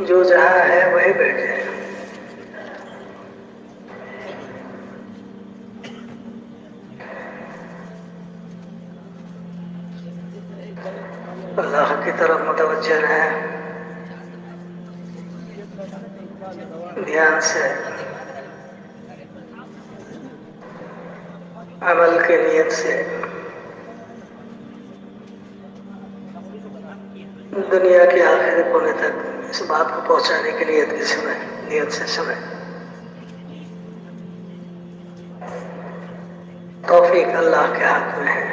جو جہاں ہے وہیں بیٹھ جائے. اللہ کی طرف متوجہ رہیں، دھیان سے عمل کی نیت سے دنیا کے آخری کونے تک اس بات کو پہنچانے کی نیت سے سمے. توفیق اللہ کے ہاتھ میں ہے.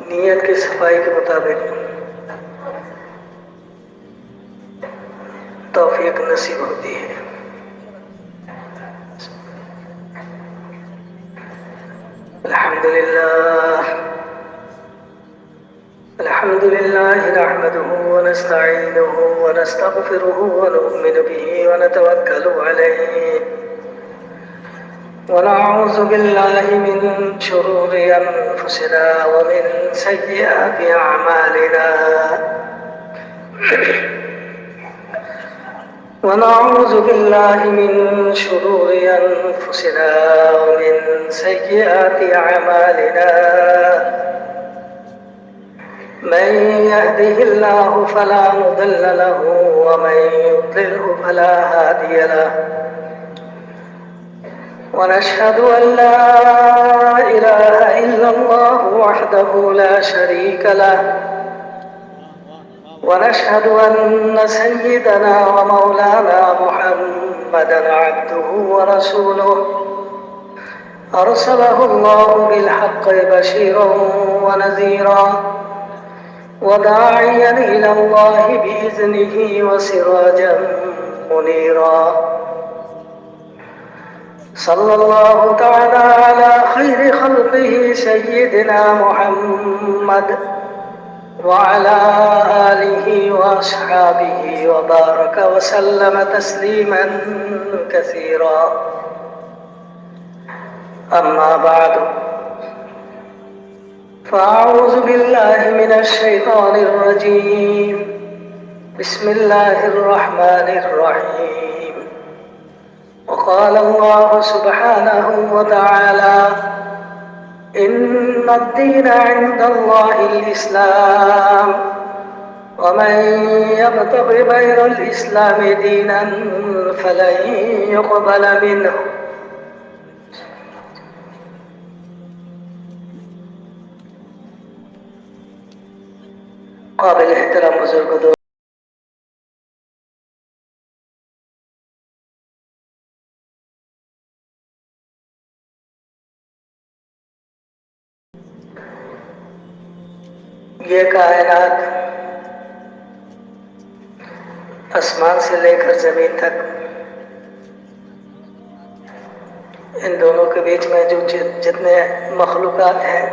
نیت کی صفائی کے مطابق توفیق نصیب ہوتی ہے. الحمد لله نحمده ونستعينه ونستغفره ونؤمن به ونتوكل عليه ونعوذ بالله من شرور أنفسنا ومن سيئات أعمالنا ونعوذ بالله من شرور أنفسنا ومن سيئات أعمالنا من يهده الله فلا مضل له ومن يضلله فلا هادي له ونشهد أن لا إله إلا الله وحده لا شريك له ونشهد أن سيدنا ومولانا محمدا عبده ورسوله أرسله الله بالحق بشيرا ونذيرا وداعيا إلى الله بإذنه وسراجا منيرا. صلى الله تعالى على خير خلقه سيدنا محمد وعلى آله وأصحابه وبارك وسلم تسليما كثيرا. أما بعد، فأعوذ بالله من الشيطان الرجيم. بسم الله الرحمن الرحيم. وقال الله سبحانه وتعالى: إن الدين عند الله الإسلام ومن يبتغ غير الإسلام دينا فلن يقبل منه. قابل احترام بزرگ دوست، یہ کائنات آسمان سے لے کر زمین تک، ان دونوں کے بیچ میں جو جتنے مخلوقات ہیں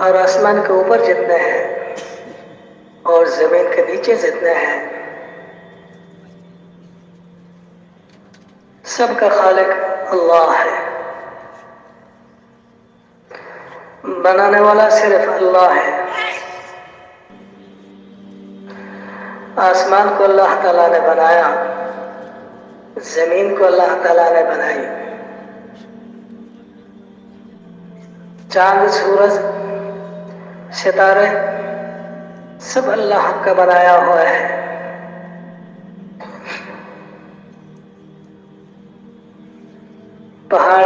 اور آسمان کے اوپر جتنے ہیں اور زمین کے نیچے جتنے ہیں، سب کا خالق اللہ ہے. بنانے والا صرف اللہ ہے. آسمان کو اللہ تعالیٰ نے بنایا، زمین کو اللہ تعالیٰ نے بنائی، چاند، سورج، ستارے سب اللہ کا بنایا ہوا ہے. پہاڑ،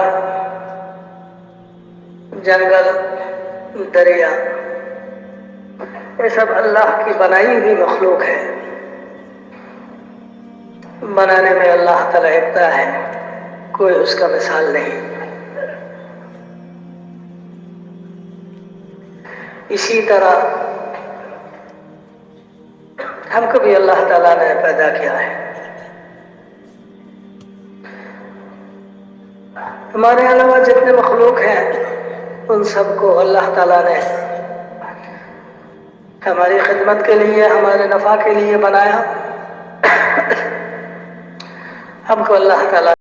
جنگل، دریا، یہ سب اللہ کی بنائی ہوئی مخلوق ہے. بنانے میں اللہ تعالیٰ یکتا ہے، کوئی اس کا مثال نہیں. اسی طرح ہم کو بھی اللہ تعالیٰ نے پیدا کیا ہے. ہمارے علاوہ جتنے مخلوق ہیں ان سب کو اللہ تعالیٰ نے ہماری خدمت کے لیے، ہمارے نفع کے لیے بنایا. ہم کو اللہ تعالیٰ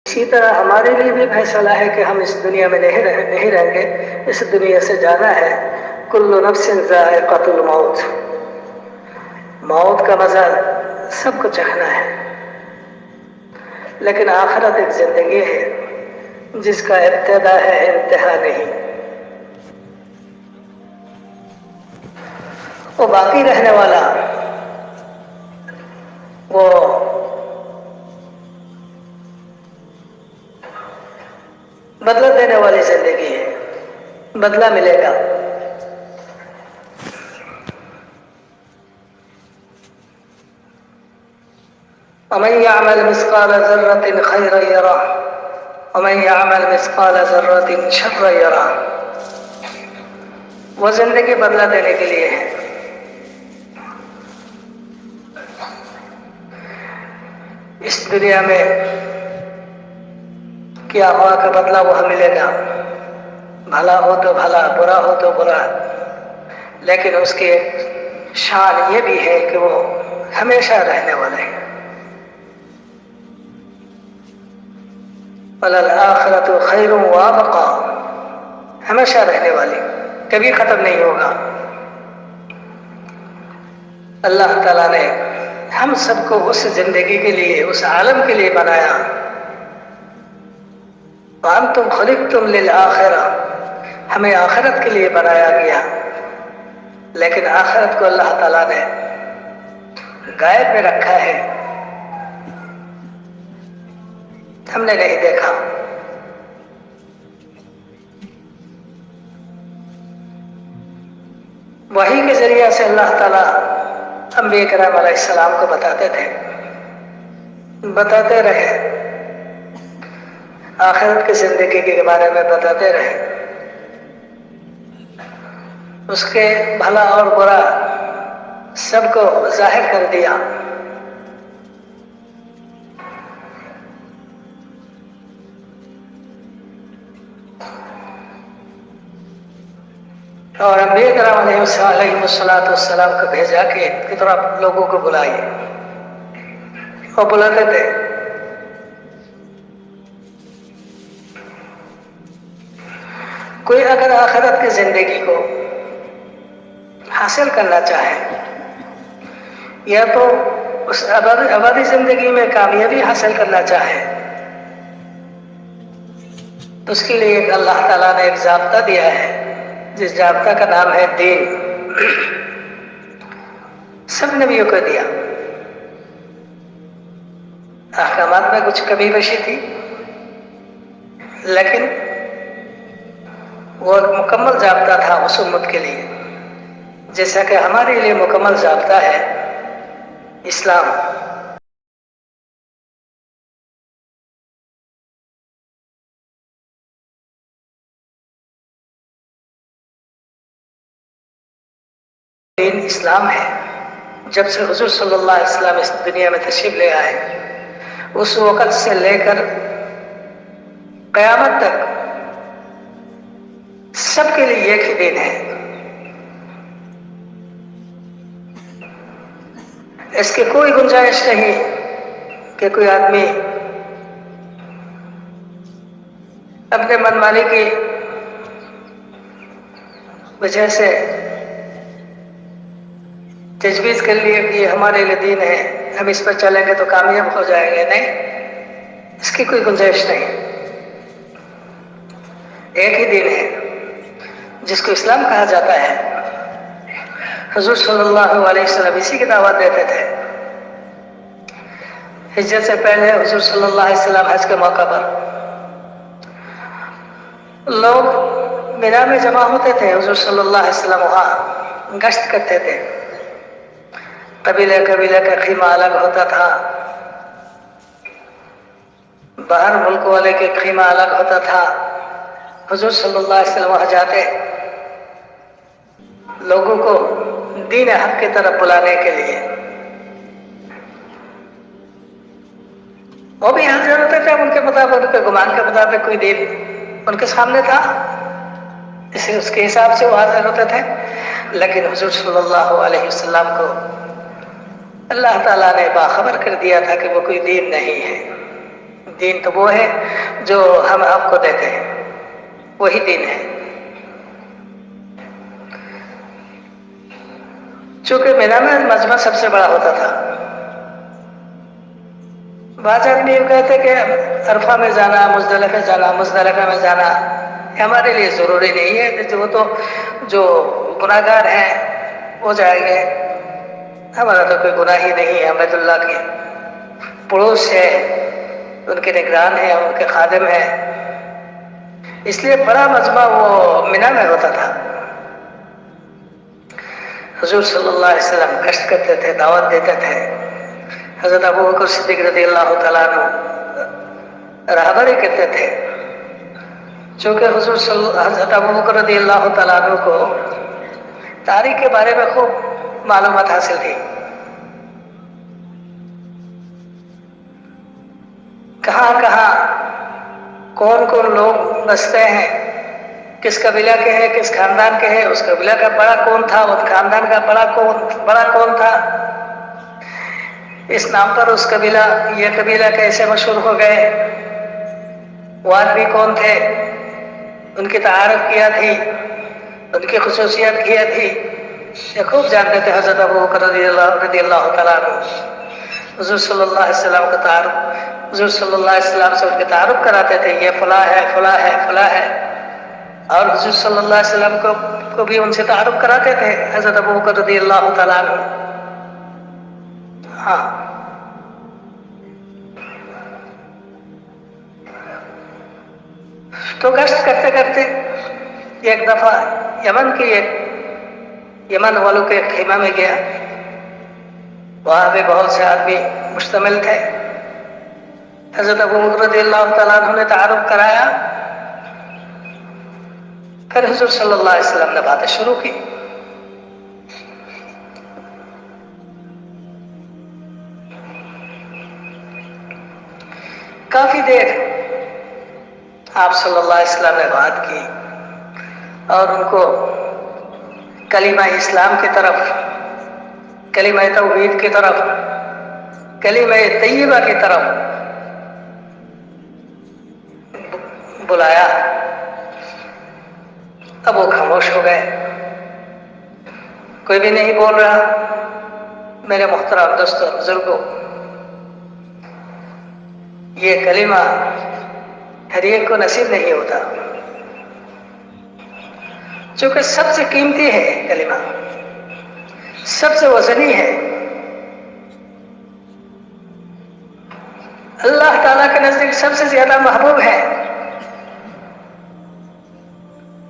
اسی طرح ہمارے لیے بھی فیصلہ ہے کہ ہم اس دنیا میں نہیں رہیں گے، اس دنیا سے جانا ہے۔ کل نفس ذائقۃ الموت، موت کا مزہ سب کو چکھنا ہے، لیکن آخرت ایک زندگی ہے جس کا ابتدا ہے، انتہا نہیں۔ وہ باقی رہنے والا، وہ بدلہ دینے والی زندگی ہے، بدلہ ملے گا۔ ومن يعمل مثقال ذرة خيرا يره ومن يعمل مثقال ذرة شرا يره۔ وہ زندگی بدلہ دینے کے لیے ہے۔ اس دنیا میں کیا ہوا کا بدلہ وہ ملے گا، بھلا ہو تو بھلا، برا ہو تو برا، لیکن اس کی ایک شان یہ بھی ہے کہ وہ ہمیشہ رہنے والے ہیں۔ وَلَلْآخِرَةُ خَيْرٌ وَأَبْقَىٰ، ہمیشہ رہنے والی، کبھی ختم نہیں ہوگا۔ اللہ تعالیٰ نے ہم سب کو اس زندگی کے لیے، اس عالم کے لیے بنایا۔ وَأَنْتُمْ خُلِقْتُمْ لِلْآخِرَةِ، ہمیں آخرت کے لیے بنایا گیا، لیکن آخرت کو اللہ تعالیٰ نے غائب میں رکھا ہے، ہم نے نہیں دیکھا۔ وحی کے ذریعے سے اللہ تعالیٰ انبیاء کرام علیہ السلام کو بتاتے تھے، بتاتے رہے، آخرت کی زندگی کے بارے میں بتاتے رہے، اس کے بھلا اور برا سب کو ظاہر کر دیا۔ اور انبیاء کرام علیہ السلام کو بھیجا کہ طرح لوگوں کو بلائیے، اور بلاتے تھے۔ کوئی اگر آخرت کی زندگی کو حاصل کرنا چاہے، یا تو اس ابدی زندگی میں کامیابی حاصل کرنا چاہے، تو اس کے لیے اللہ تعالیٰ نے ایک ضابطہ دیا ہے، جس ضابطہ کا نام ہے دین۔ سب نبیوں کو دیا، احکامات میں کچھ کمی بیشی تھی، لیکن وہ ایک مکمل ضابطہ تھا اس امت کے لیے، جیسا کہ ہمارے لیے مکمل ضابطہ ہے اسلام۔ دین اسلام ہے۔ جب سے حضور صلی اللہ علیہ وسلم اس دنیا میں تشریف لے آئے، اس وقت سے لے کر قیامت تک سب کے لیے ایک ہی دین ہے۔ اس کی کوئی گنجائش نہیں کہ کوئی آدمی اپنے من مانی کی وجہ سے تجویز کر لیے کہ یہ ہمارے لیے دین ہے، ہم اس پر چلیں گے تو کامیاب ہو جائیں گے۔ نہیں، اس کی کوئی گنجائش نہیں۔ ایک ہی دین ہے جس کو اسلام کہا جاتا ہے۔ حضور صلی اللہ علیہ وسلم اسی کی دعوت دیتے تھے۔ ہجرت سے پہلے حضور صلی اللہ علیہ وسلم حج کے موقع پر لوگ مینا میں جمع ہوتے تھے، حضور صلی اللہ علیہ وسلم وہاں گشت کرتے تھے۔ قبیلے قبیلے کا خیمہ الگ ہوتا تھا، باہر ملک والے کے خیمہ الگ ہوتا تھا۔ حضور صلی اللہ علیہ وسلم وہاں جاتے لوگوں کو دین حق کی طرف بلانے کے لیے۔ وہ بھی حاضر ہوتے تھے ان کے مطابق، ان کے گمان کے مطابق کوئی دین ان کے سامنے تھا، اس کے حساب سے وہ حاضر ہوتے تھے۔ لیکن حضور صلی اللہ علیہ وسلم کو اللہ تعالیٰ نے باخبر کر دیا تھا کہ وہ کوئی دین نہیں ہے، دین تو وہ ہے جو ہم آپ کو دیتے ہیں، وہی دین ہے۔ چونکہ مینا میں مجمع سب سے بڑا ہوتا تھا۔ بعض آدمی یہ کہتے کہ عرفہ میں جانا، مزدلفہ میں جانا ہمارے لیے ضروری نہیں ہے، وہ تو جو گناہ گار ہیں وہ جائیں گے، ہمارا تو کوئی گناہ ہی نہیں ہے، ہم بیت اللہ کے پڑوس ہے، ان کے نگران ہیں، ان کے خادم ہیں، اس لیے بڑا مجمع وہ مینا میں ہوتا تھا۔ حضور صلی اللہ علیہ وسلم گشت کرتے تھے، دعوت دیتے تھے۔ حضرت ابوبکر صدیق رضی اللہ تعالیٰ عنہ رہبری کرتے تھے، چونکہ حضرت ابوبکر رضی اللہ تعالیٰ عنہ کو تاریخ کے بارے میں خوب معلومات حاصل تھی۔ کہاں کہاں کون کون لوگ بستے ہیں، کس قبیلہ کے ہیں، کس خاندان کے ہیں، اس قبیلہ کا بڑا کون تھا، اس خاندان کا بڑا کون تھا، اس نام پر اس قبیلہ یہ قبیلہ کیسے مشہور ہو گئے، وہ آدمی کون تھے، ان کی تعارف کیا تھی، ان کی خصوصیت کیا تھی، یہ خوب جانتے تھے حضرت ابوبکر رضی اللہ تعالیٰ عنہ۔ حضور صلی اللہ علیہ وسلم کا تعارف، حضور صلی اللہ علیہ وسلم سے ان کے تعارف کراتے تھے، یہ فلاں ہے، فلاں ہے، فلاں ہے، اور حضور صلی اللہ علیہ وسلم کو بھی ان سے تعارف کراتے تھے حضرت ابوبکر رضی اللہ تعالیٰ عنہ۔ ہاں، تو گشت کرتے کرتے ایک دفعہ یمن والوں کے خیمہ میں گیا، وہاں پہ بہت سے آدمی مشتمل تھے۔ حضرت ابوبکر رضی اللہ تعالیٰ عنہ نے تعارف کرایا، پھر حضور صلی اللہ علیہ وسلم نے باتیں شروع کی۔ کافی دیر آپ صلی اللہ علیہ وسلم نے بات کی اور ان کو کلمہ اسلام کی طرف، کلمہ توحید کی طرف، کلمہ طیبہ کی طرف بلایا۔ اب وہ خاموش ہو گئے، کوئی بھی نہیں بول رہا۔ میرے محترم دوستوں، بزرگوں، یہ کلمہ ہر ایک کو نصیب نہیں ہوتا، چونکہ سب سے قیمتی ہے کلمہ، سب سے وزنی ہے، اللہ تعالیٰ کے نزدیک سب سے زیادہ محبوب ہے،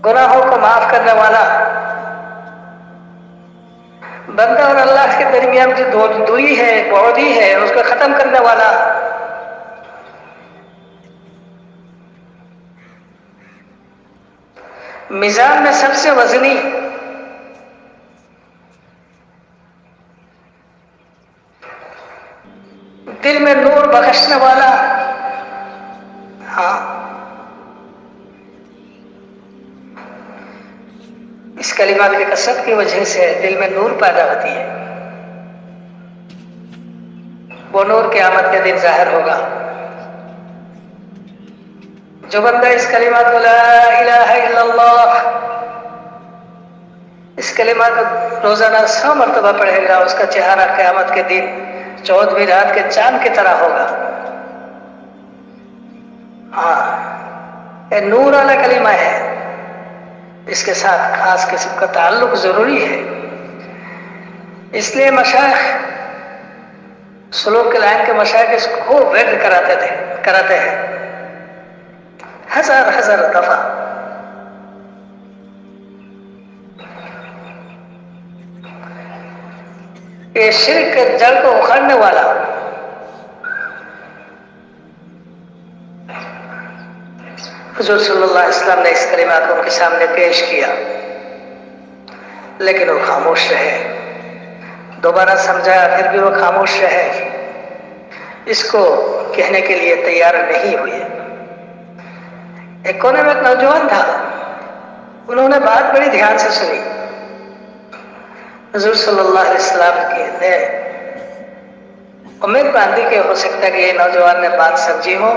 گناہوں کو معاف کرنے والا، بندہ اور اللہ کے درمیان جو دوری ہے، بعدی ہے، اس کو ختم کرنے والا، میزان میں سب سے وزنی، دل میں نور بخشنے والا۔ ہاں، اس کلمات کی کثرت کی وجہ سے دل میں نور پیدا ہوتی ہے، وہ نور قیامت کے دن ظاہر ہوگا۔ جو بندہ اس کلمات کو لا الہ الا اللہ، اس کلمات کو روزانہ 100 مرتبہ پڑھے گا، اس کا چہرہ قیامت کے دن 14ویں رات کے چاند کی طرح ہوگا۔ ہاں، یہ نور والا کلمہ ہے، اس کے ساتھ خاص قسم کا تعلق ضروری ہے۔ اس لیے مشائخ، سلوک کے لائن کے مشائخ اس کو ورد کراتے ہیں ہزار دفعہ۔ یہ شرک کے جڑ کو اکھاڑنے والا، حضور صلی اللہ علیہ وسلم نے اس کلمہ کو ان کے سامنے پیش کیا، لیکن وہ خاموش رہے۔ دوبارہ سمجھایا، پھر بھی وہ خاموش رہے، اس کو کہنے کے لیے تیار نہیں ہوئے۔ ایک کونے میں ایک نوجوان تھا، انہوں نے بات بڑی دھیان سے سنی۔ حضور صلی اللہ علیہ وسلم نے امید باندھی کہ ہو سکتا ہے کہ یہ نوجوان نے بات سمجھی ہو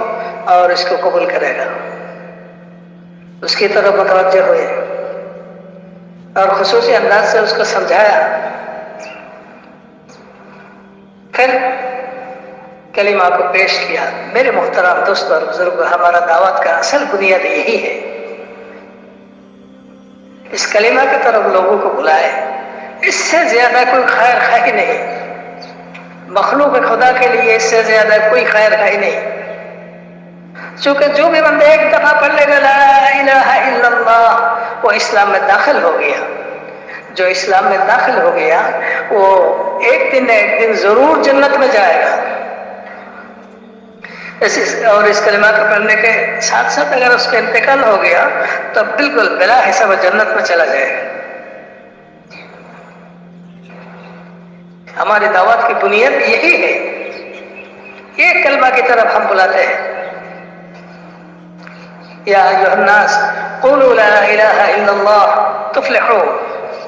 اور اس کو قبول کرے گا، اس کی طرف متوجہ ہوئے اور خصوصی انداز سے اس کو سمجھایا. پھر کلمہ کو پیش کیا. میرے محترم دوست اور بزرگ، ہمارا دعوت کا اصل بنیاد یہی ہے، اس کلمہ کی طرف لوگوں کو بلائے. اس سے زیادہ کوئی خیر خواہی نہیں، مخلوق خدا کے لیے اس سے زیادہ کوئی خیر خواہی نہیں. چونکہ جو بھی بندہ ایک دفعہ پڑھ لے گا لا الہ الا اللہ، وہ اسلام میں داخل ہو گیا. جو اسلام میں داخل ہو گیا وہ ایک دن نہ ایک دن ضرور جنت میں جائے گا. اور اس کلمہ کو پڑھنے کے ساتھ ساتھ اگر اس کا انتقال ہو گیا تو بالکل بلا حساب جنت میں چلا جائے گا. ہماری دعوت کی بنیاد یہی ہے، ایک کلمہ کی طرف ہم بلاتے ہیں. یا ایھا الناس قولوا لا الہ الا اللہ تفلحوا.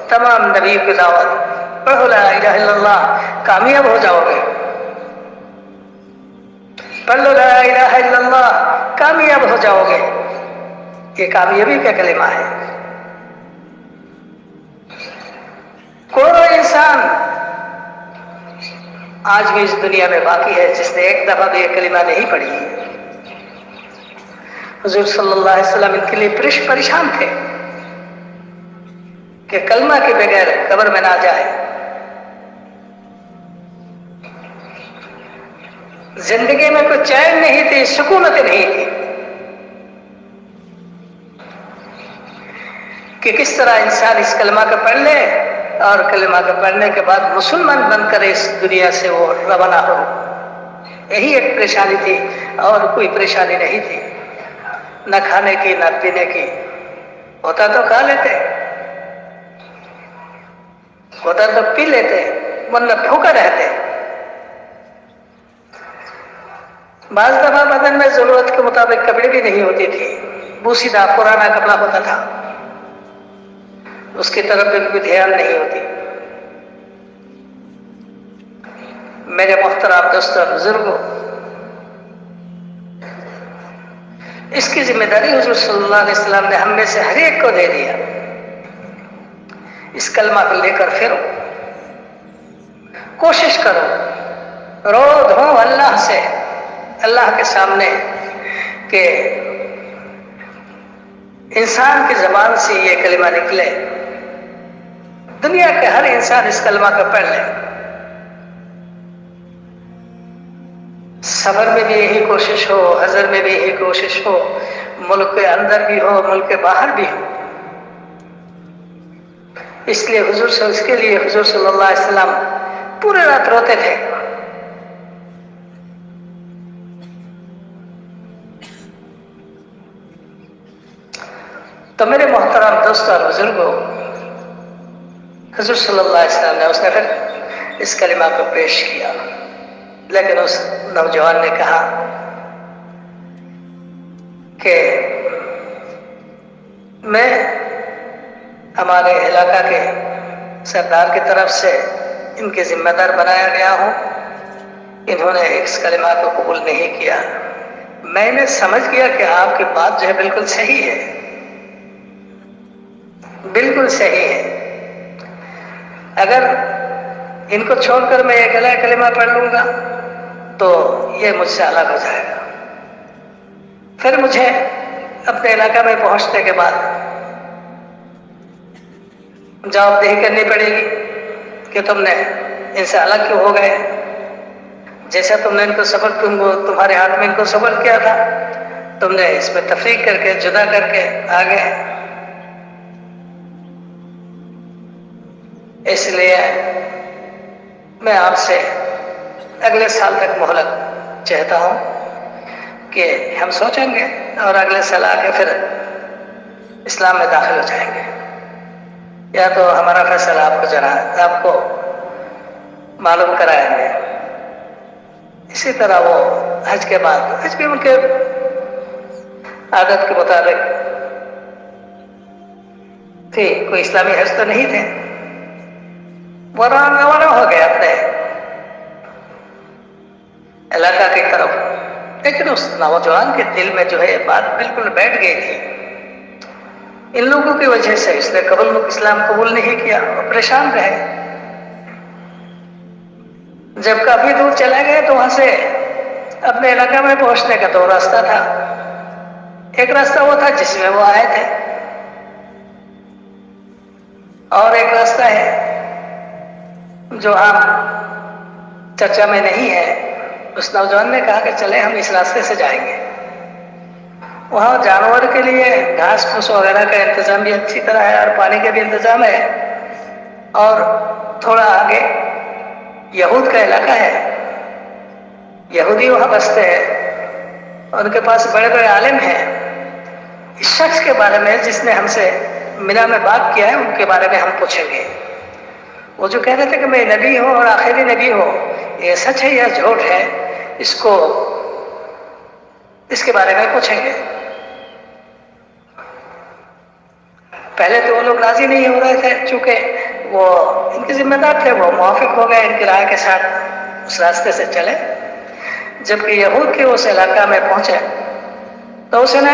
تمام نبی کی دعوت، پڑھو لا الہ الا اللہ، کامیاب ہو جاؤ گے. پڑھ لو لا الہ الا اللہ، کامیاب ہو جاؤ گے. یہ کامیابی کا کلمہ ہے. کوئی انسان آج بھی اس دنیا میں باقی ہے جس نے ایک دفعہ بھی یہ کلمہ نہیں پڑھی. حضور صلی اللہ علیہ وسلم ان کے لیے پریشان تھے کہ کلمہ کے بغیر قبر میں نہ جائے. زندگی میں کوئی چین نہیں تھی، سکونت نہیں تھی کہ کس طرح انسان اس کلمہ کو پڑھ لے اور کلمہ کو پڑھنے کے بعد مسلمان بن کر اس دنیا سے وہ روانہ ہو. یہی ایک پریشانی تھی اور کوئی پریشانی نہیں تھی، نہ کھانے کی نہ پینے کی. ہوتا تو کھا لیتے، ہوتا تو پی لیتے، ورنہ بھوکا رہتے. بعض دفعہ بدن میں ضرورت کے مطابق کپڑے بھی نہیں ہوتی تھی، بوسیدہ پرانا کپڑا ہوتا تھا، اس کی طرف بھی کوئی دھیان نہیں ہوتی. میرے محترم دوستوں بزرگوں، اس کی ذمہ داری حضور صلی اللہ علیہ وسلم نے ہم میں سے ہر ایک کو دے دیا. اس کلمہ کو لے کر پھرو، کوشش کرو، رو دھو اللہ سے، اللہ کے سامنے کہ انسان کی زبان سے یہ کلمہ نکلے. دنیا کے ہر انسان اس کلمہ کو پڑھ لے. سفر میں بھی یہی کوشش ہو، حضر میں بھی یہی کوشش ہو، ملک کے اندر بھی ہو، ملک کے باہر بھی ہو. اس لیے اس کے لیے حضور صلی اللہ علیہ وسلم پورے رات روتے تھے. تو میرے محترم دوستوں اور بزرگوں، حضور صلی اللہ علیہ وسلم نے اس نے پھر اس کلمہ کو پیش کیا. لیکن اس نوجوان نے کہا کہ میں ہمارے علاقہ کے سردار کی طرف سے ان کے ذمہ دار بنایا گیا ہوں، انہوں نے اس کلمہ کو قبول نہیں کیا. میں نے سمجھ گیا کہ آپ کی بات جو ہے بالکل صحیح ہے، بالکل صحیح ہے. اگر ان کو چھوڑ کر میں ایک الگ کلمہ پڑھ لوں گا تو یہ مجھ سے الگ ہو جائے گا. پھر مجھے اپنے علاقہ میں پہنچنے کے بعد جواب دہی کرنی پڑے گی کہ تم نے ان سے الگ کیوں ہو گئے. جیسا تم نے ان کو سبق تمہارے ہاتھ میں ان کو سبق کیا تھا، تم نے اس میں تفریق کر کے جدا کر کے آگے. اس لیے میں آپ سے اگلے سال تک مہلت چاہتا ہوں کہ ہم سوچیں گے اور اگلے سال آ کے پھر اسلام میں داخل ہو جائیں گے، یا تو ہمارا فیصلہ آپ کو معلوم کرائیں گے. اسی طرح وہ حج کے بعد، حج بھی ان کے عادت کے مطابق تھی، کوئی اسلامی حج تو نہیں تھے، وہ روانہ ہو گئے اپنے علاقہ کی طرف. लेकिन उस नौजवान के दिल में जो है ये बात बिल्कुल बैठ गई थी। इन लोगों की वजह से इसने इस्लाम कबूल नहीं किया और परेशान रहे। जब काफी दूर चले गए तो वहां से अपने इलाके में पहुंचने का 2 रास्ता था। एक रास्ता वो था जिसमें वो आए थे, और एक रास्ता है जो आम चर्चा में नहीं है। उस नौजवान ने कहा कि चले हम इस रास्ते से जाएंगे। वहां जानवर के लिए घास फूस वगैरह का इंतजाम भी अच्छी तरह है और पानी का भी इंतजाम है, और थोड़ा आगे यहूद का इलाका है। यहूदी वहां बसते हैं, उनके पास बड़े बड़े आलिम हैं। इस शख्स के बारे में जिसने हमसे मिना में बात किया है उनके बारे में हम पूछेंगे। वो जो कह रहे थे कि मैं नबी हूं और आखिरी नबी हूं, ये सच है या झूठ है, इसके बारे में पूछेंगे। पहले तो वो लोग राजी नहीं हो रहे थे, चूंकि वो इनके जिम्मेदार थे, वो मुआफिक हो गए इनकी राय के साथ, उस रास्ते से चले। जबकि यहूद के उस इलाका में पहुंचे तो उसने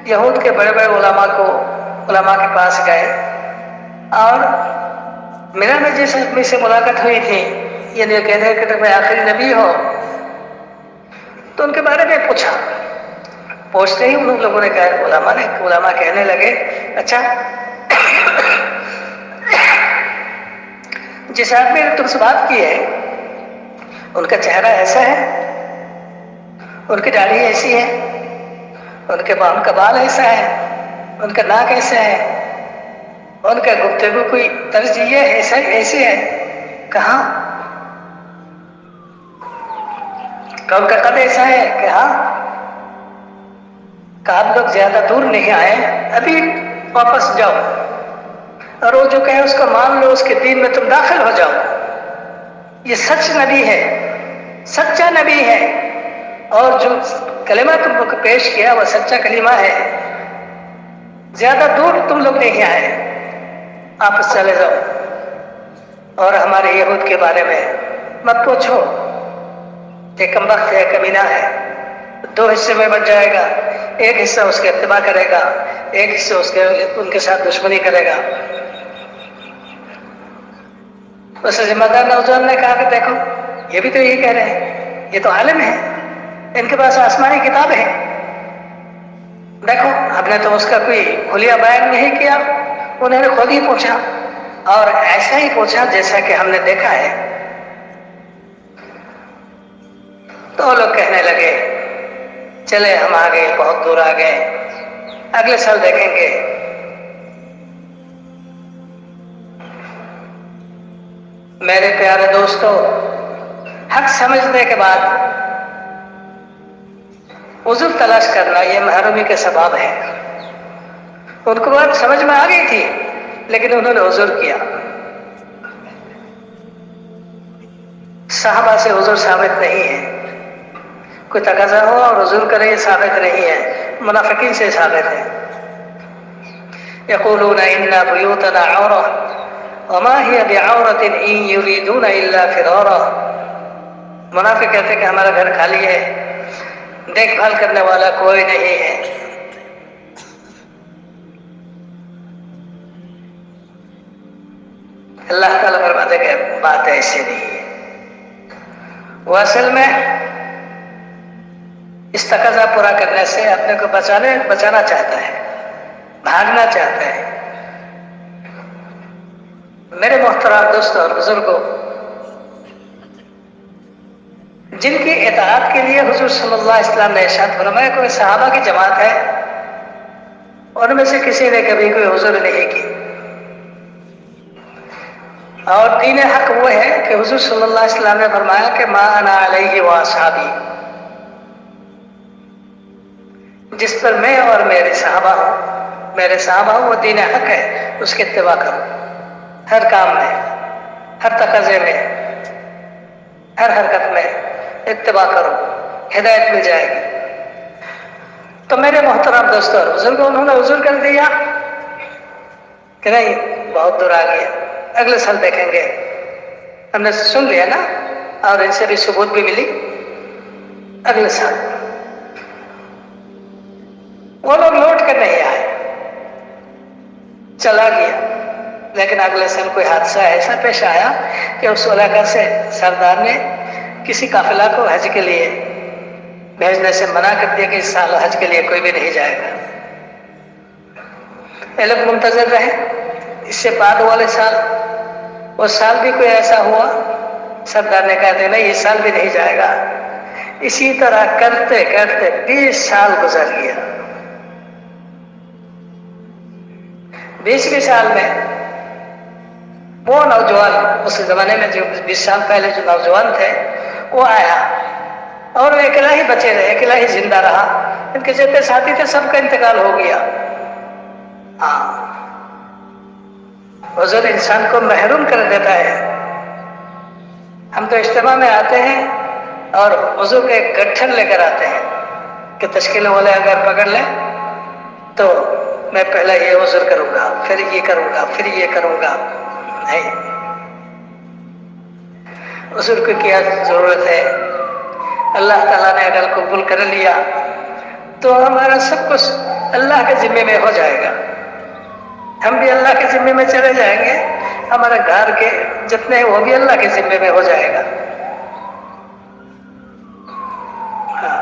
यहूद के बड़े बड़े उलमा के पास गए, और मिना में जिस आदमी से मुलाकात हुई थी, ये कह रहे कि मैं आखिरी नबी हो, तो उनके बारे में पूछा। पूछते ही उन लोगों ने कहा, उलमा कहने लगे, अच्छा जिस आदमी ने तुमसे बात की है उनका चेहरा ऐसा है, उनकी दाढ़ी ऐसी है, उनका बाल ऐसा है, उनका नाक ऐसा है, उनका गुफ्तगू कोई तर्ज ये ऐसे है। कहा उनका कद ऐसा है कि हाँ, आप लोग ज्यादा दूर नहीं आए, अभी वापस जाओ, और वो जो कहे उसका मान लो, उसके दीन में तुम दाखिल हो जाओ। ये सच नबी है, सच्चा नबी है, और जो कलिमा तुमको पेश किया वो सच्चा कलिमा है। ज्यादा दूर तुम लोग नहीं आए, आप चले जाओ, और हमारे यहूद के बारे में मत पूछो, ये कमबख्त है, कमीना है। 2 हिस्से में बच जाएगा, एक हिस्सा उसके इत्तिबा करेगा, एक हिस्सा उनके साथ दुश्मनी करेगा। उस जिम्मेदार नौजवान ने कहा कि देखो, ये भी तो यही कह रहे हैं, ये तो आलिम है, इनके पास आसमानी किताब है। देखो, हमने तो उसका कोई खुलिया बयान नहीं किया, उन्होंने खुद ही पूछा, और ऐसा ही पूछा जैसा कि हमने देखा है। तो लोग कहने लगे, चले हम आ गए, बहुत दूर आ गए, अगले साल देखेंगे। मेरे प्यारे दोस्तों, हक समझने के बाद उज़ुर तलाश करना ये महरूमी के सबब है। उनको बात समझ में आ गई थी, लेकिन उन्होंने उज़ुर किया। सहाबा से उज़ुर साबित नहीं है, कोई तकाजा हो और उज़ुर करे ये साबित नहीं है, मुनाफिकीन से साबित है। यक़ूलूना इन्ना बुयूतना औरा वमा हिय बिऔरतिन इन युरीदूना इल्ला फिरारा। मुनाफिक कहते कि हमारा घर खाली है, देखभाल करने वाला कोई नहीं है। अल्लाह ताला फरमाते कि बात ऐसी नहीं है। वो असल में इस तकाजा पूरा करने से अपने को बचाना चाहता है, भागना चाहता है। मेरे मोहतरम दोस्तों और बुजुर्गों, जिनकी इताअत के लिए हुजूर सल्लल्लाहु अलैहि वसल्लम ने इरशाद फरमाया, कोई सहाबा की जमात है, उनमें से किसी ने कभी कोई हुजूर नहीं की। और दीन हक वो है कि हुजूर सल्लल्लाहु अलैहि वसल्लम ने फरमाया कि मा अना अलैहि व असहाबी, जिस पर मैं और मेरे सहाबा हूं, वो दीन हक है, उसके इत्तिबा करो। हर काम में, हर तकाजे में, हर हरकत में इत्तिबा करो, हिदायत मिल जाएगी। तो मेरे मोहतरम दोस्तों और बुजुर्गों, उन्होंने उज़ुर कर दिया कि नहीं, बहुत दूर आ गया, अगले साल देखेंगे। हमने सुन लिया ना, और इनसे भी सबूत भी मिली। अगले साल वो लोग लौट कर नहीं आए, चला गया। लेकिन अगले साल कोई हादसा ऐसा पेश आया कि उस इलाका से सरदार ने किसी काफिला को हज के लिए भेजने से मना कर दिया कि इस साल हज के लिए कोई भी नहीं जाएगा। ये लोग मुंतजर रहे। इससे बाद वाले साल, वो साल भी कोई ऐसा हुआ, सरदार ने कहा नहीं इस साल भी नहीं जाएगा। इसी तरह करते करते 20 साल गुजर गया। 20वें साल में वो नौजवान, उस जमाने में जो 20 साल पहले जो नौजवान थे वो आया और वो अकेला ही बचे रहे, अकेला ही जिंदा रहा। इनके जितने साथी थे सबका इंतकाल हो गया। हाँ, हुजूर इंसान को महरूम कर देता है। हम तो इज्तिमा में आते हैं और हुजूर के गट्ठर लेकर आते हैं कि तश्कील वाले अगर पकड़ लें तो मैं पहले ये हुजूर करूंगा, फिर ये करूंगा, फिर ये करूंगा। नहीं, हुजूर को क्या जरूरत है? अल्लाह ताला ने अगर कबूल कर लिया तो हमारा सब कुछ अल्लाह के जिम्मे में हो जाएगा। हम भी अल्लाह के जिम्मे में चले जाएंगे, हमारे घर के जितने हैं वो भी अल्लाह के जिम्मे में हो जाएगा। हाँ।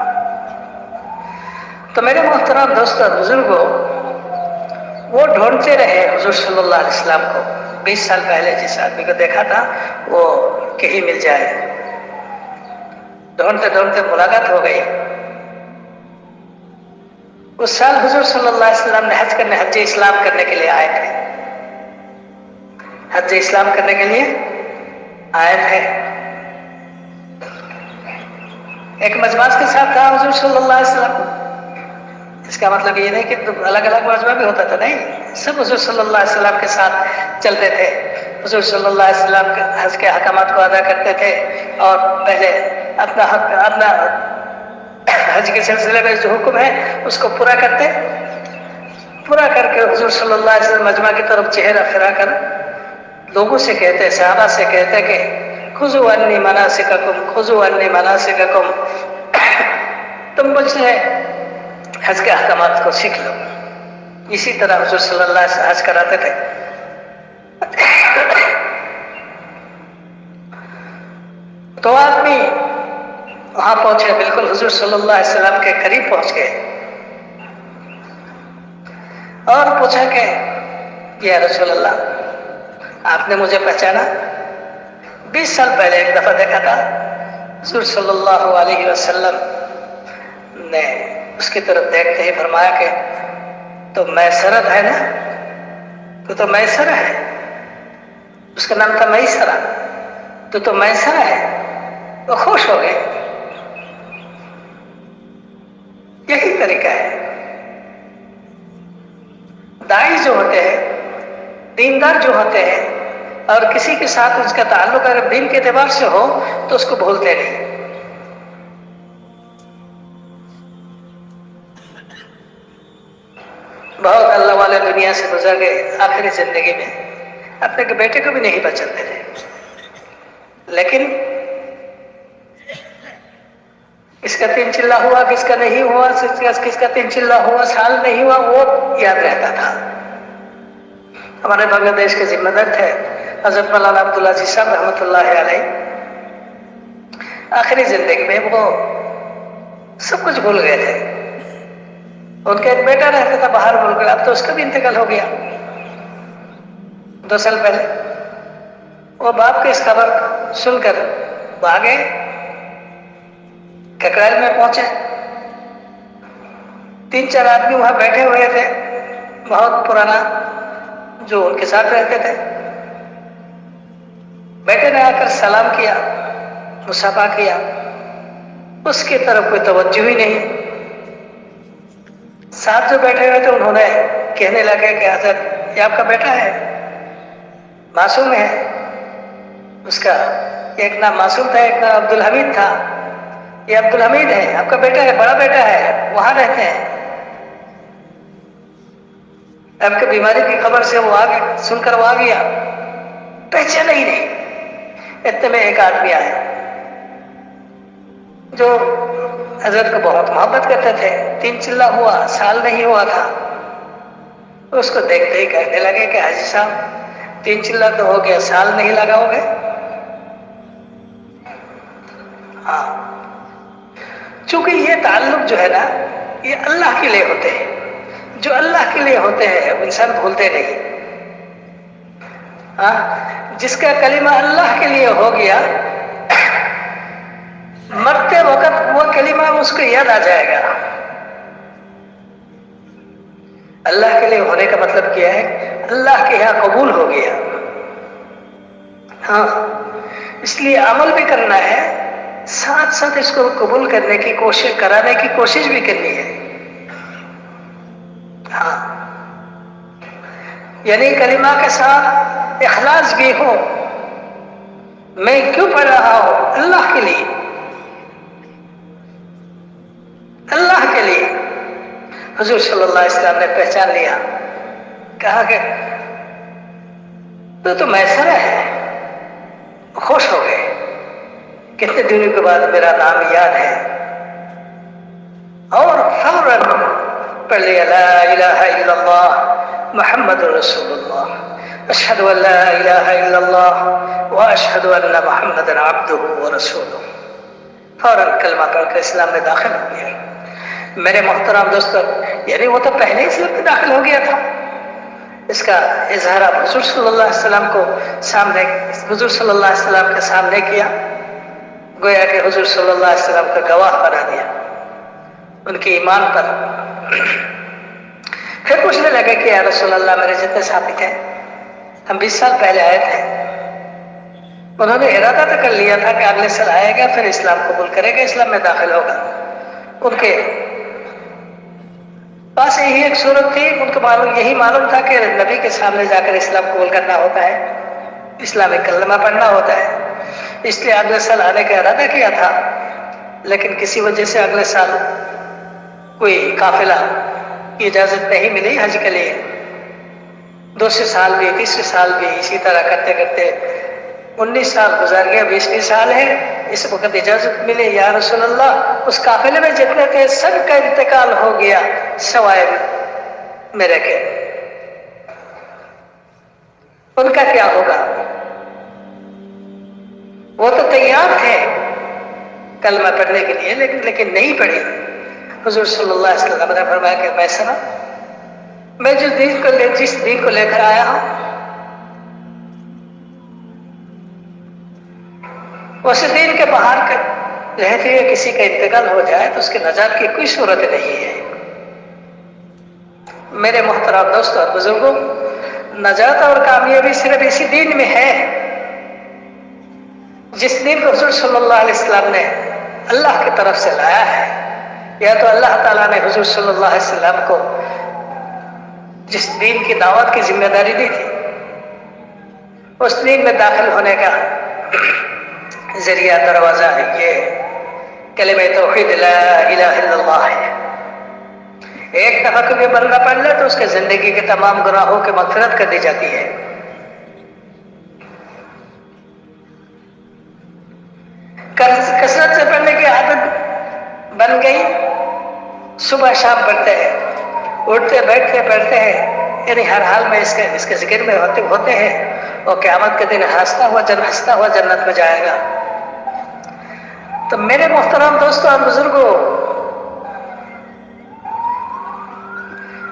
तो मेरे मोहतरम दोस्तों बुजुर्गों, वो ढूंढते रहे हुजूर सल्लल्लाहु अलैहि वसल्लम को। 20 साल पहले जिस आदमी को देखा था वो कहीं मिल जाए, ढूंढते ढूंढते मुलाकात हो गई। उस साल हुजूर सल्लल्लाहु अलैहि वसल्लम ने हज इस्लाम करने के लिए आए थे। हज इस्लाम करने के लिए आए थे। एक मजमास के साथ था हुजूर सल्लल्लाहु अलैहि वसल्लम। इसका मतलब ये नहीं कि अलग अलग मजमा भी होता था, नहीं, सब हुजूर सल्लल्लाहु अलैहि वसल्लम के साथ चलते थे। हुजूर सल्लल्लाहु अलैहि वसल्लम के हज के अहकामात को अदा करते थे और पहले अपना हक, अपना हज के सिलसिले में जो हुक्म है उसको पूरा करते। पूरा करके हुजूर सल्लल्लाहु अलैहि वसल्लम मजमा की तरफ चेहरा फिरा कर लोगों से कहते, सहाबा से कहते कि खुजू अन्नी मनासिककुम, खुजू अन्नी मनासिककुम, तुम मुझसे हज के अहकामात को सीख लो। इसी तरह हुजूर सल्लल्लाहु अलैहि वसल्लम हज कराते थे। तो आदमी वहां पहुंचे, बिल्कुल हुजूर सल्लल्लाहु अलैहि वसल्लम के करीब पहुंच गए और पूछा कि या रसूल अल्लाह, आपने मुझे पहचाना? 20 साल पहले एक दफा देखा था। हुजूर सल्लल्लाहु अलैहि वसल्लम ने उसकी तरफ देखते ही फरमाया कि तो मैसरत है ना, तो मैसरा है। उसका नाम था मैसरा, तो मैसरा है। वो खुश हो गए। यही तरीका है। दाई जो होते हैं, दीनदार जो होते हैं और किसी के साथ उसका ताल्लुक अगर दीन के एतबार से हो तो उसको भूलते नहीं। बहुत अल्लाह वाले दुनिया से गुजर गए, आखिरी जिंदगी में अपने के बेटे को भी नहीं बचाते थे। लेकिन इसका 3 चिल्ला हुआ, किसका नहीं हुआ, किसका 3 चिल्ला हुआ, साल नहीं हुआ, वो याद रहता था। हमारे बांग्लादेश के जिम्मेदार थे हजरत मौलाना अब्दुल अजीज साहब रहमतुल्लाह अलैह। आखिरी जिंदगी में वो सब कुछ भूल गए थे। उनका एक बेटा रहता था बाहर मुल्क में, अब तो उसका भी इंतकाल हो गया 2 साल पहले। वो बाप की इस खबर सुनकर भागे, ककराइल में पहुंचे। 3-4 आदमी वहां बैठे हुए थे, बहुत पुराना, जो उनके साथ रहते थे। बेटे ने आकर सलाम किया, मुसाफा किया, उसकी तरफ कोई तवज्जो ही नहीं। साथ जो बैठे हुए थे उन्होंने कहने लगे कि हज़रत ये आपका बेटा है, मासूम है। उसका एक नाम मासूम था, एक नाम अब्दुल हमीद था। ये अब्दुल हमीद है, आपका बेटा है, बड़ा बेटा है, वहां रहते हैं। आपके बीमारी की खबर से वो आगे सुनकर वो आ गया, पहचाना ही नहीं। इतने में एक आदमी आया जो حضرت کو بہت محبت کرتے تھے. 3 چلہ ہوا، سال نہیں ہوا تھا. اس کو دیکھتے ہی کہنے لگے کہ حاجی صاحب 3 چلہ تو ہو گیا، سال نہیں لگاؤ گے؟ ہاں، چونکہ یہ تعلق جو ہے نا یہ اللہ کے لیے ہوتے ہیں. جو اللہ کے لیے ہوتے ہیں وہ انسان بھولتے نہیں. ہاں، جس کا کلمہ اللہ کے لیے ہو گیا مرتے وقت وہ کلمہ اس کو یاد آ جائے گا. اللہ کے لیے ہونے کا مطلب کیا ہے؟ اللہ کے یہاں قبول ہو گیا. ہاں، اس لیے عمل بھی کرنا ہے، ساتھ ساتھ اس کو قبول کرنے کی کوشش، کرانے کی کوشش بھی کرنی ہے. ہاں، یعنی کلمہ کے ساتھ اخلاص بھی ہو. میں کیوں پڑھ رہا ہوں؟ اللہ کے لیے، اللہ کے لیے. حضور صلی اللہ علیہ وسلم نے پہچان لیا، کہا کہ تو میسر ہے. خوش ہو گئے، کتنے دنوں کے بعد میرا نام یاد ہے. اور فوراً پڑھ لیا لا الہ الا اللہ محمد رسول اللہ، اشہد ان لا الہ الا اللہ واشہد ان محمدا عبدہ ورسولہ. فوراً کلمہ پڑھ کر اسلام میں داخل ہو گیا. میرے محترم دوستو، یعنی وہ تو پہلے اسلام میں داخل ہو گیا تھا. اس کا اظہار آپ حضور صلی اللہ علیہ وسلم کو سامنے، حضور صلی اللہ علیہ وسلم کے سامنے کیا، گویا کہ حضور صلی اللہ علیہ وسلم کا گواہ بنا دیا ان کے ایمان پر. پھر پوچھنے لگے کہ یا رسول اللہ میرے جتنے ساتھی تھے، ہم 20 سال پہلے آئے تھے. انہوں نے ارادہ تو کر لیا تھا کہ اگلے سال آئے گا، پھر اسلام قبول کرے گا، اسلام میں داخل ہوگا. ان کے پاس یہی ایک صورت تھی، ان کو یہی معلوم تھا کہ نبی کے سامنے جا کر اسلام قبول کرنا ہوتا ہے، اسلامی کلمہ پڑھنا ہوتا ہے. اس لیے اگلے سال آنے کا ارادہ کیا تھا، لیکن کسی وجہ سے اگلے سال کوئی قافلہ کی اجازت نہیں ملی حج کے لیے. دوسرے سال بھی، تیسرے سال بھی اسی طرح کرتے کرتے 19 سال گزر گیا. 20ویں سال ہے، اس وقت اجازت ملی. یا رسول اللہ اس قافلے میں جتنے تھے سب کا انتقال ہو گیا سوائے میرے کے، ان کا کیا ہوگا؟ وہ تو تیار تھے کلمہ پڑھنے کے لیے، لیکن نہیں پڑھی. حضور صلی اللہ علیہ وسلم نے فرمایا کہ میں سنا، میں جس دین کو لے کر آیا ہوں اس دین کے باہر رہتے ہوئے کسی کا انتقال ہو جائے تو اس کے نجات کی کوئی صورت نہیں ہے. میرے محترم دوستوں اور بزرگوں، نجات اور کامیابی صرف اسی دین میں ہے جس دین کو حضور صلی اللہ علیہ وسلم نے اللہ کی طرف سے لایا ہے. یا تو اللہ تعالیٰ نے حضور صلی اللہ علیہ وسلم کو جس دین کی دعوت کی ذمہ داری دی تھی، اس دین میں داخل ہونے کا ذریعہ دروازہ یہ کلمہ توحید لا الہ الا اللہ ہے. ایک دفعہ کوئی بندہ پڑھ لے تو اس کے زندگی کے تمام گناہوں کی مغفرت کر دی جاتی ہے. کثرت سے پڑھنے کی عادت بن گئی، صبح شام پڑھتے ہیں، اٹھتے بیٹھتے پڑھتے ہیں، یعنی ہر حال میں اس کے ذکر میں ہوتے ہیں، اور قیامت کے دن ہنستا ہوا جنت میں جائے گا. تو میرے محترم دوستوں اور بزرگوں،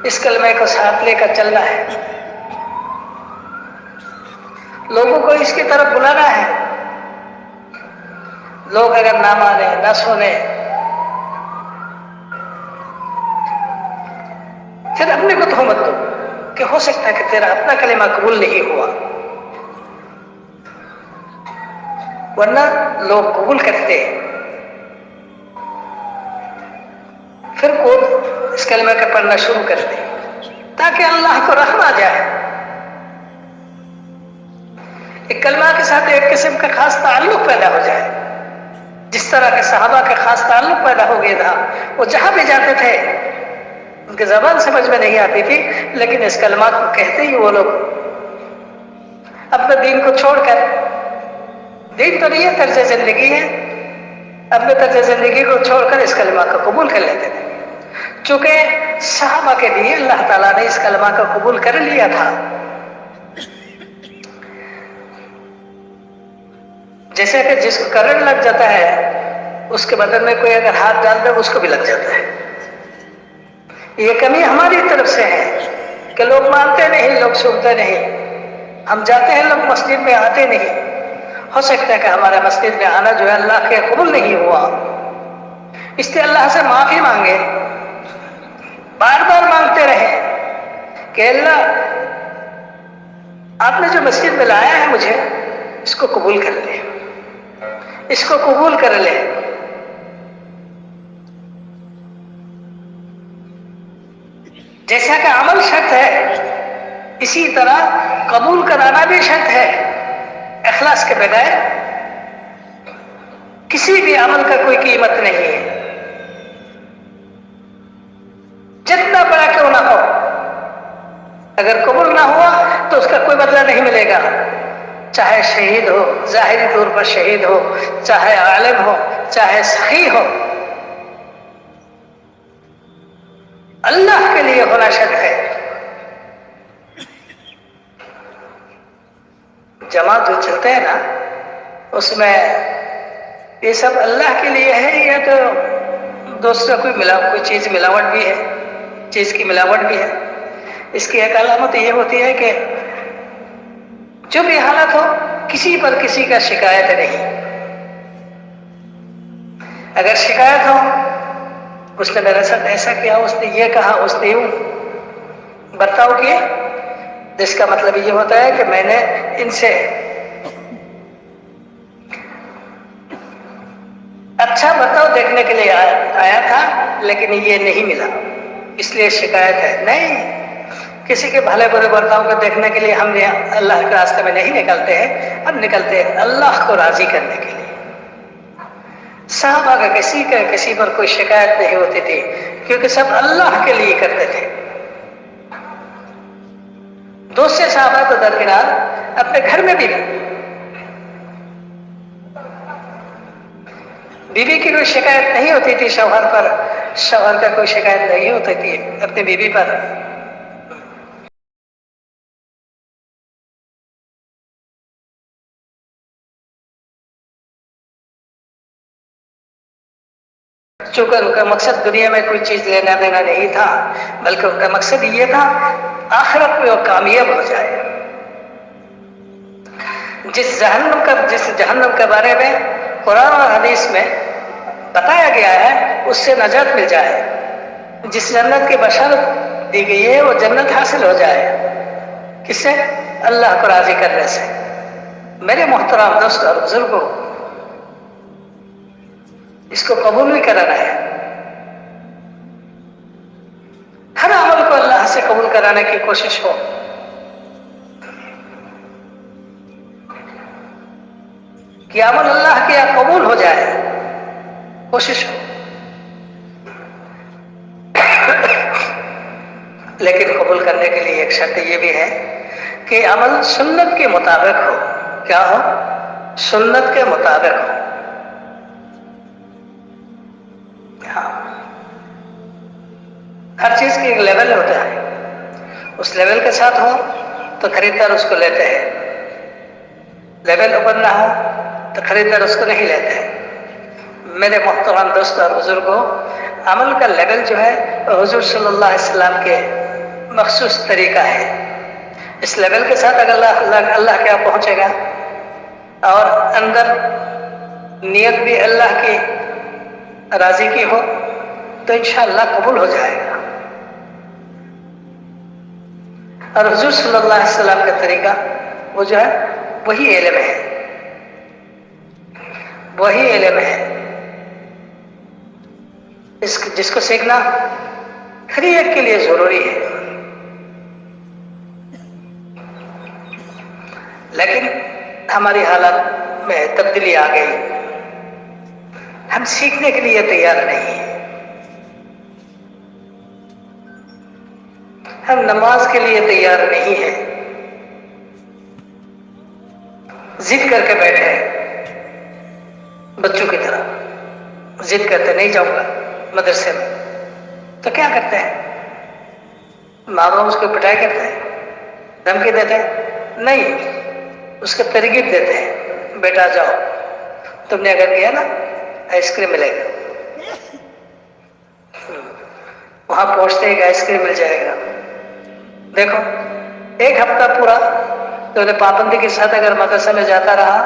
اس کلمے کو ساتھ لے کر چلنا ہے، لوگوں کو اس کی طرف بلانا ہے. لوگ اگر نہ مانے، نہ سنے، پھر اپنے کو تہمت دو کہ ہو سکتا ہے کہ تیرا اپنا کلمہ قبول نہیں ہوا، ورنہ لوگ قبول کرتے. پھر خود اس کلمہ کا پڑھنا شروع کر دیں تاکہ اللہ کو رحم آ جائے. ایک کلمہ کے ساتھ ایک قسم کا خاص تعلق پیدا ہو جائے، جس طرح کے صحابہ کا خاص تعلق پیدا ہو گیا تھا. وہ جہاں بھی جاتے تھے ان کی زبان سمجھ میں نہیں آتی تھی، لیکن اس کلمات کو کہتے ہی وہ لوگ اپنے دین کو چھوڑ کر، دین تو نہیں ہے، طرز زندگی ہے، अपने तर्ज जिंदगी को छोड़कर इस कलमा को कबूल कर लेते थे। चूंकि सहाबा के लिए अल्लाह ताला ने इस कलमा को कबूल कर लिया था। जैसे कि जिसको करंट लग जाता है उसके बदन में कोई अगर हाथ डाल दे उसको भी लग जाता है। ये कमी हमारी तरफ से है कि लोग मानते नहीं, लोग सुनते नहीं। हम जाते हैं, लोग मस्जिद में आते नहीं। हो सकता है कि हमारा मस्जिद में आना जो है अल्लाह के कबूल नहीं हुआ, इसलिए अल्लाह से माफी मांगे, बार बार मांगते रहे कि अल्लाह आपने जो मस्जिद में लाया है मुझे इसको कबूल कर ले, इसको कबूल कर ले। जैसा कि अमल शर्त है इसी तरह कबूल कराना भी शर्त है। इखलास के बगैर किसी भी अमल का कोई कीमत नहीं है, जितना बड़ा क्यों ना हो। अगर कबूल ना हुआ तो उसका कोई बदला नहीं मिलेगा, चाहे शहीद हो, जाहिरी तौर पर शहीद हो, चाहे आलिम हो, चाहे सही हो, अल्लाह के लिए होना शर्त है। जमात जो चलते हैं ना उसमें ये सब अल्लाह के लिए है या तो दूसरा कोई चीज मिलावट भी है, चीज की मिलावट भी है। इसकी एक अलामत ये होती है कि जो भी हालत हो किसी पर किसी का शिकायत नहीं। अगर शिकायत हो उसने मेरे साथ ऐसा किया, उसने ये कहा, उसने यूं बर्ताव किए, जिसका मतलब ये होता है कि मैंने इनसे अच्छा बर्ताव देखने के लिए आया था लेकिन ये नहीं मिला इसलिए शिकायत है। नहीं, किसी के भले बुरे बर्ताव को देखने के लिए हम अल्लाह के रास्ते में नहीं निकलते हैं, हम निकलते हैं अल्लाह को राजी करने के लिए। साहबा का किसी पर कोई शिकायत नहीं होती थी क्योंकि सब अल्लाह के लिए करते थे। दूसरे साहबा तो दरकिनार अपने घर में भी बीवी की कोई शिकायत नहीं होती थी, शौहर का कोई शिकायत नहीं होती थी अपनी बीवी पर। चूंकि उनका मकसद दुनिया में कोई चीज लेना देना नहीं था, बल्कि उनका मकसद ये था आखिरत में वो कामयाब हो जाए। जिस जहन्नम के बारे में कुरान और हदीस में बताया गया है उससे नजात मिल जाए, जिस जन्नत की बशरत दी गई है वो जन्नत हासिल हो जाए। किससे? अल्लाह को राजी करने से। मेरे मोहतरम दोस्त और बुजुर्गों, इसको कबूल भी कराना है। हर अमल को अल्लाह से कबूल कराने की कोशिश हो। कि अमल अल्लाह के यहाँ कबूल हो जाए, कोशिश हो। लेकिन कबूल करने के लिए एक शर्त ये भी है कि अमल सुन्नत के मुताबिक हो। क्या हो? सुन्नत के मुताबिक हो। हाँ, हर चीज की एक लेवल होता है, उस लेवल के साथ हो तो खरीदार उसको लेते हैं, लेवल ऊपर ना हो तो खरीदार उसको नहीं लेते हैं। मेरे मोहतरम दोस्त और बुजुर्गों, अमल का लेवल जो है हुजूर सल्लल्लाहु अलैहि वसल्लम के मखसूस तरीका है। इस लेवल के साथ अगर अल्लाह के यहाँ पहुंचेगा और अंदर नियत भी अल्लाह की राजी की हो तो इंशाअल्लाह कबूल हो जाएगा। और हुजूर सल्लल्लाहु अलैहि वसल्लम का तरीका वो जो है वही इल्म है, वही इल्म है जिसको सीखना हर एक के लिए जरूरी है। लेकिन हमारी हालत में तब्दीली आ गई, हम सीखने के लिए तैयार नहीं हैं। हम नमाज के लिए तैयार नहीं हैं, जिद करके बैठे हैं बच्चों की तरह। जिद करते नहीं जाऊंगा मदरसे में, तो क्या करते हैं? माँ बाप उसको पिटाई करते हैं, धमकी देते हैं? नहीं, उसके तरकीब देते हैं, बेटा जाओ, तुमने अगर किया ना आइसक्रीम मिलेगा, वहां पहुंचते ही आइसक्रीम मिल जाएगा। देखो, एक हफ्ता पूरा तो पाबंदी के साथ अगर मदरसा में जाता रहा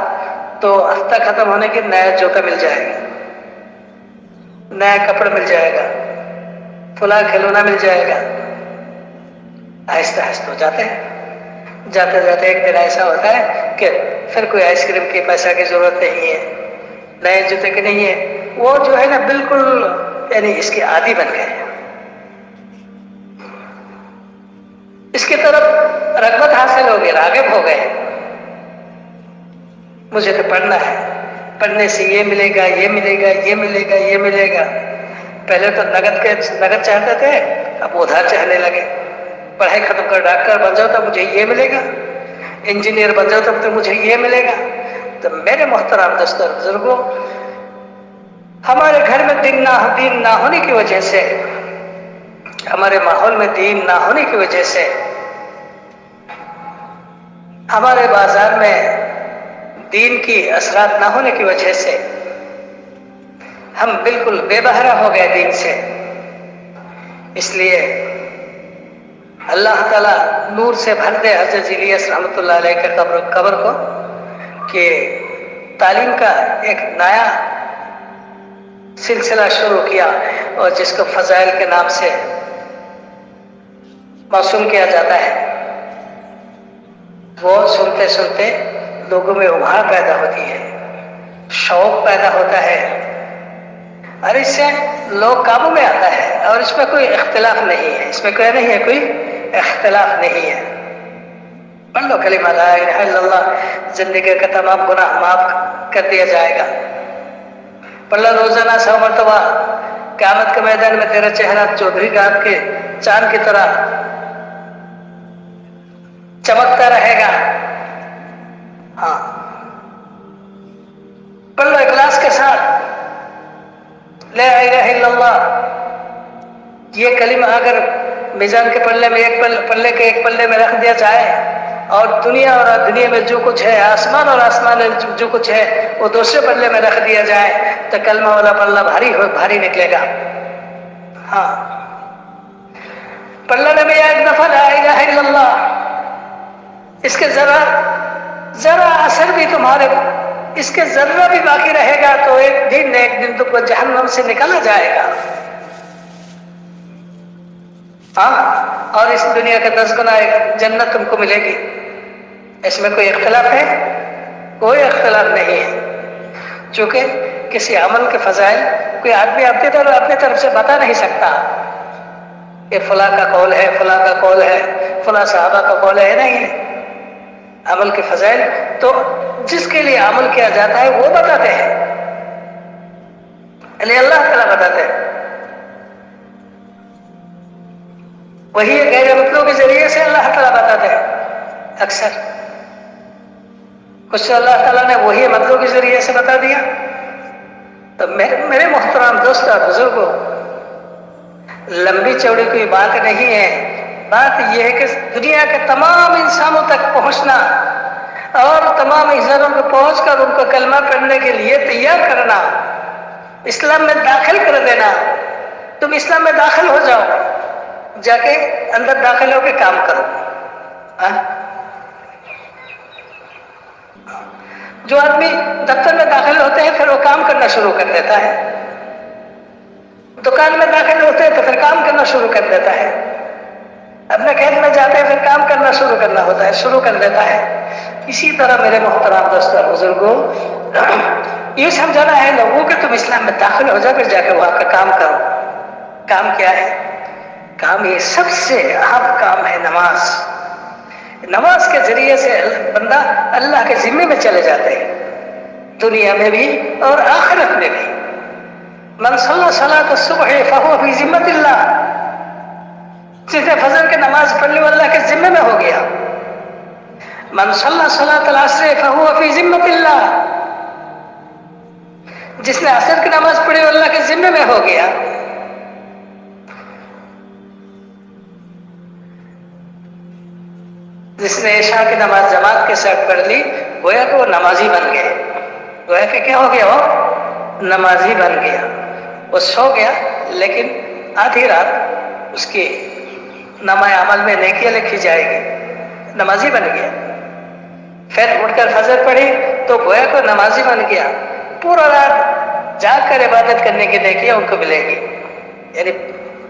तो हफ्ता खत्म होने के नया जूता मिल जाएगा, नया कपड़ा मिल जाएगा, फुला खिलौना मिल जाएगा। आहिस्ता आहिस्ता हो जाते हैं, जाते जाते एक दिन ऐसा होता है कि फिर कोई आइसक्रीम के पैसा की जरूरत नहीं है, नए जूते की नहीं है, वो जो है ना बिल्कुल यानी इसके आदी बन गए, इसकी तरफ रगबत हासिल हो गई, रागिब हो गए। मुझे तो पढ़ना है, पढ़ने से ये मिलेगा, ये मिलेगा, ये मिलेगा, ये मिलेगा। पहले तो नगद चाहते थे, अब उधार चाहने लगे। पढ़ाई खत्म कर डॉक्टर बन जाओ तो मुझे ये मिलेगा, इंजीनियर बन जाओ तब तो मुझे ये मिलेगा। तो मेरे मोहतरम दोस्तों बुजुर्गों, हमारे घर में दीन ना होने की वजह से, हमारे माहौल में दीन ना होने की वजह से, हमारे बाजार में दीन की असरात ना होने की वजह से हम बिल्कुल बेबहरा हो गए दीन से। इसलिए अल्लाह ताला नूर से भर दे हज़रत इलियास रहमतुल्लाह अलैह के कब्र को कि तालीम का एक नया सिलसिला शुरू किया और जिसको फजाइल के नाम से मौसूम किया जाता है। वो सुनते सुनते लोगों में उभार पैदा होती है, शौक पैदा होता है और इससे लोग काबू में आता है और इसमें कोई इख्तिलाफ नहीं है, इसमें कोई नहीं है, कोई इख्तिलाफ नहीं है। पढ़ लो कलिमा ला इलाहा इल्लल्लाह, जिंदगी का तमाम गुनाह माफ कर दिया जाएगा। पढ़ लो रोजाना 100 मरतबा, क़यामत के मैदान में तेरा चेहरा चौधरी रात के चांद की तरह चमकता रहेगा। हाँ, पढ़ लो इखलास के साथ ला इलाहा इल्लल्लाह। ये कलिमा अगर मीज़ान के पल्ले में पल्ले के एक पल्ले में रख दिया जाए और दुनिया में जो कुछ है, आसमान और आसमान में जो कुछ है वो दूसरे पल्ले में रख दिया जाए तो कलमा वाला पल्ला भारी निकलेगा। हाँ, पढ़ लेने में एक दफा ला इलाहा इल्लल्लाह, इसके जरा असर भी तुम्हारे, इसके जर्रा भी बाकी रहेगा तो एक दिन तुमको जहन्नम से निकाला जाएगा। हाँ, और इस दुनिया का 10 गुना एक जन्नत तुमको मिलेगी। इसमें कोई इख्तिलाफ है? कोई इख्तिलाफ नहीं है। चूंकि किसी अमल के फजाइल कोई आदमी अपनी तरफ से बता नहीं सकता कि फला का कौल है, फला का कौल है, फला साहबा का कौल है, नहीं है। अमल के फजाइल तो जिसके लिए अमल किया जाता है वो बताते हैं, अल्लाह ताला बताते हैं। वही गैर मतलूब के जरिए से अल्लाह ताला बताते हैं। अक्सर कुछ अल्लाह ताला ने वही मतलूब के जरिए से बता दिया। तो मेरे मोहतरम दोस्तों और बुजुर्गों, लंबी चौड़ी कोई बात नहीं है। बात यह है कि दुनिया के तमाम इंसानों तक पहुंचना और तमाम इंसानों को पहुंचकर उनको कलमा पढ़ने के लिए तैयार करना, इस्लाम में दाखिल कर देना। तुम इस्लाम में दाखिल हो जाओ, जाके अंदर दाखिल होके काम करो। जो आदमी दफ्तर में दाखिल होते हैं फिर वो काम करना शुरू कर देता है, दुकान में दाखिल होते हैं तो फिर काम करना शुरू कर देता है, अपने खेत में जाते हैं फिर काम करना शुरू कर देता है। इसी तरह मेरे मोहतरम दोस्तों और बुजुर्गों, ये समझाना है लोगों कि तुम इस्लाम में दाखिल हो जाओ, फिर जाकर वहां का काम करो। काम क्या है? काम ये सबसे अहम काम है नमाज। नमाज के जरिए से बंदा अल्लाह के जिम्मे में चले जाते हैं, दुनिया में भी और आखिरत में भी। मन सल्ला सलात सुबह फहुव फी जिम्मतिल्लाह, जिसने फजर की नमाज पढ़ ली अल्लाह के जिम्मे में हो गया। मन सल्ला सलात अल असर फहुव फी जिम्मतिल्लाह, जिसने असर की नमाज पढ़ी वो अल्लाह के जिम्मे में हो गया। जिसने इशा की नमाज जमात के साथ पढ़ ली गोया कि वो नमाजी बन गए। गोया कि क्या हो गया, वो नमाजी बन गया। वो सो गया लेकिन आधी रात उसकी नमाए अमल में नेकियां लिखी जाएगी, नमाजी बन गया। फिर उठकर फजर पढ़ी तो गोया को नमाजी बन गया। पूरा रात जाग कर इबादत करने की नेकियां उनको मिलेगी। यानी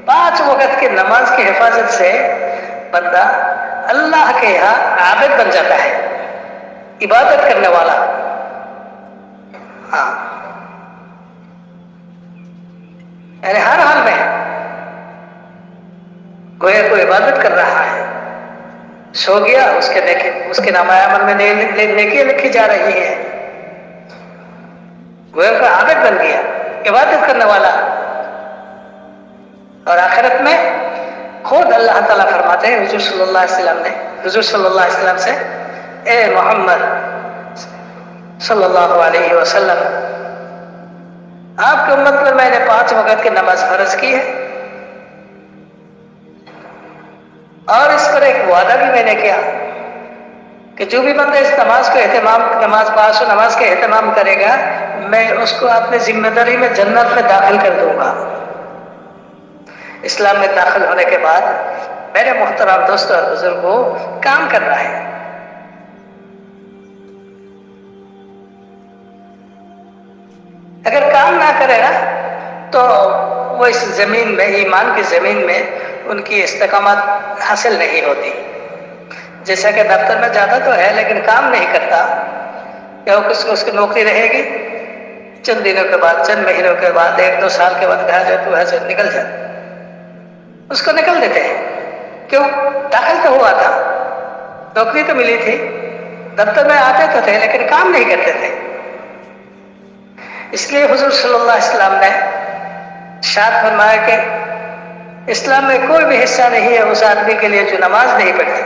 5 वक्त की नमाज की हिफाजत से बंदा अल्लाह के यहाँ आबिद बन जाता है, इबादत करने वाला। हाँ, यानी हर हाल में गोया को इबादत कर रहा है। सो गया, उसके नामाए अमल में नेकियां लिखी जा रही है। गोया का आबिद बन गया, इबादत करने वाला। और आखिरत में खुद अल्लाह ताला फरमाते हैं हुजूर सल्लल्लाहु अलैहि वसल्लम ने, हुजूर सल्लल्लाहु अलैहि वसल्लम से, ए मोहम्मद सल्लल्लाहु अलैहि वसल्लम, आपकी उम्मत में मैंने 5 वक्त की नमाज फर्ज की है और इस पर एक वादा भी मैंने किया कि जो भी बंदा इस नमाज पास हो, नमाज का एहतमाम करेगा, मैं उसको अपनी जिम्मेदारी में जन्नत में दाखिल कर दूंगा। इस्लाम में दाखिल होने के बाद मेरे मोहतरम दोस्तों और बुजुर्गों, काम करना है। अगर काम ना करेगा तो वो इस जमीन में, ईमान की जमीन में उनकी इस्तेकामत हासिल नहीं होती। जैसा कि दफ्तर में जाता तो है लेकिन काम नहीं करता, या उसकी नौकरी रहेगी, चंद दिनों के बाद, चंद महीनों के बाद, 1-2 साल के बाद कहा जाए तो है से निकल जाए, उसको निकल देते हैं। क्यों? दाखिल तो हुआ था, नौकरी तो मिली थी, दफ्तर में आते तो थे लेकिन काम नहीं करते थे। इसलिए हुजूर सल्लल्लाहु अलैहि वसल्लम ने इरशाद फरमाया कि इस्लाम में कोई भी हिस्सा नहीं है उस आदमी के लिए जो नमाज नहीं पढ़ता।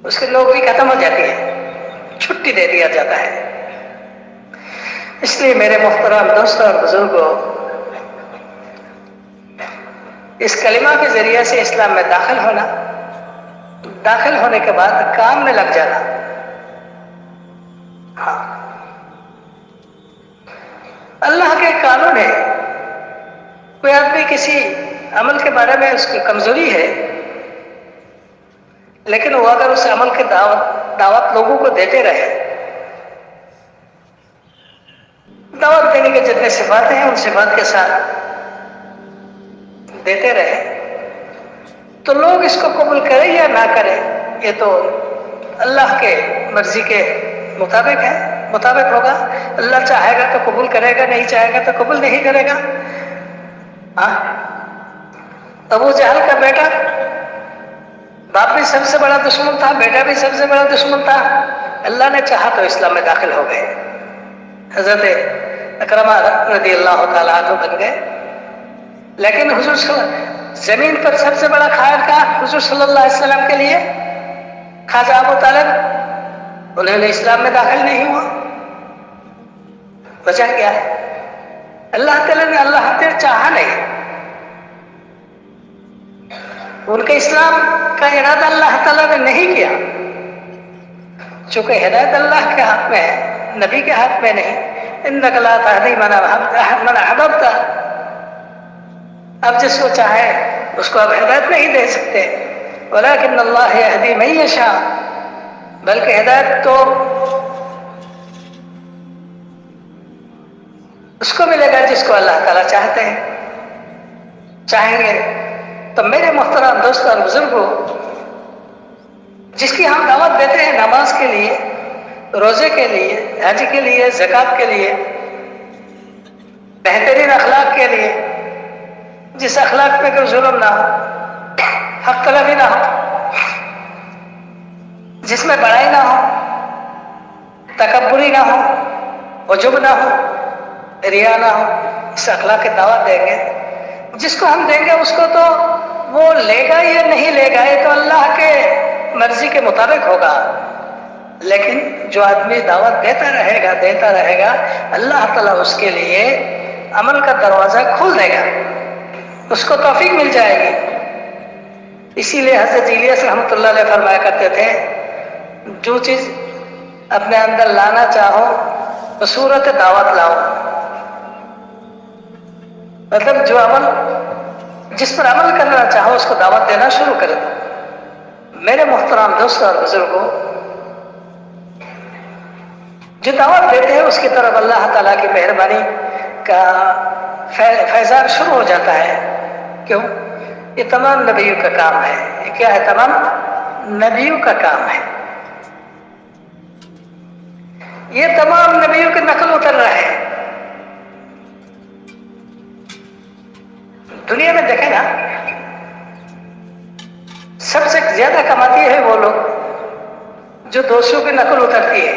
उसकी नौकरी खत्म हो जाती है, छुट्टी दे दिया जाता है। इसलिए मेरे मुहतरम दोस्तों और बुजुर्गों, इस कलिमा के जरिए से इस्लाम में दाखिल होना, दाखिल होने के बाद काम में लग जाना। हाँ, अल्लाह के कानून है। कोई आदमी किसी अमल के बारे में उसकी कमजोरी है, लेकिन वो अगर उस अमल की दावत लोगों को देते रहे, दावत देने के जितने सिफात हैं उन सिफात के साथ देते रहे, तो लोग इसको कबूल करें या ना करें ये तो अल्लाह के मर्जी के मुताबिक होगा। अल्लाह चाहेगा तो कबूल करेगा, नहीं चाहेगा तो कबूल नहीं करेगा। हाँ, अबू जहल का बेटा, बाप भी सबसे बड़ा दुश्मन था, बेटा भी सबसे बड़ा दुश्मन था। अल्लाह ने चाहा तो इस्लाम में दाखिल हो गए, हजरत अकरमा रज़ी अल्लाह तआला अन्हु बन गए। लेकिन हुजूर जमीन पर सबसे बड़ा खायर था हुजूर सल्लल्लाहु अलैहि वसल्लम के लिए खाजा अबू तालिब, उन्होंने इस्लाम में दाखिल नहीं हुआ। वजह क्या है? अल्लाह ताला ने चाहा नहीं, उनके इस्लाम का इरादा अल्लाह ताला ने नहीं किया। चूंकि हिदायत अल्लाह के हाथ में है, नबी के हाथ में नहीं। इन्नका ला तहदी मन अहबब्ता, अब जिसको चाहे उसको अब हिदायत नहीं दे सकते। वलाकिन अल्लाह यहदी मन यशा, बल्कि हिदायत तो उसको मिलेगा जिसको अल्लाह ताला चाहते हैं, चाहेंगे। तो मेरे मोहतरम दोस्तों और बुजुर्गों, जिसकी हम दावत देते हैं नमाज के लिए, रोजे के लिए, हज के लिए, ज़कात के लिए, बेहतरीन अखलाक के लिए, जिस अखलाक में कोई जुल्म ना हो, हक तलबी ना हो, जिसमें बड़ाई ना हो, तकब्बुरी ना हो, उजुब ना हो, रिया ना हो, इस अखलाक की दावत देंगे। जिसको हम देंगे उसको तो वो लेगा या नहीं लेगा ये तो अल्लाह के मर्जी के मुताबिक होगा। لیکن جو آدمی دعوت دیتا رہے گا اللہ تعالیٰ اس کے لیے عمل کا دروازہ کھول دے گا، اس کو توفیق مل جائے گی۔ اسی لیے حضرت الیاس رحمۃ اللہ علیہ فرمایا کرتے تھے، جو چیز اپنے اندر لانا چاہو بصورت دعوت لاؤ، مطلب جو عمل جس پر عمل کرنا چاہو اس کو دعوت دینا شروع کر دو۔ میرے محترم دوستوں اور بزرگوں، جو دعوت دیتے ہیں اس کی طرف اللہ تعالیٰ کی مہربانی کا فیضان شروع ہو جاتا ہے۔ کیوں؟ یہ تمام نبیوں کا کام ہے۔ یہ کیا ہے؟ تمام نبیوں کا کام ہے۔ یہ تمام نبیوں کی نقل اتر رہا ہے۔ دنیا میں دیکھیں نا، سب سے زیادہ کماتی ہے وہ لوگ جو دوسروں کی نقل اترتی ہے۔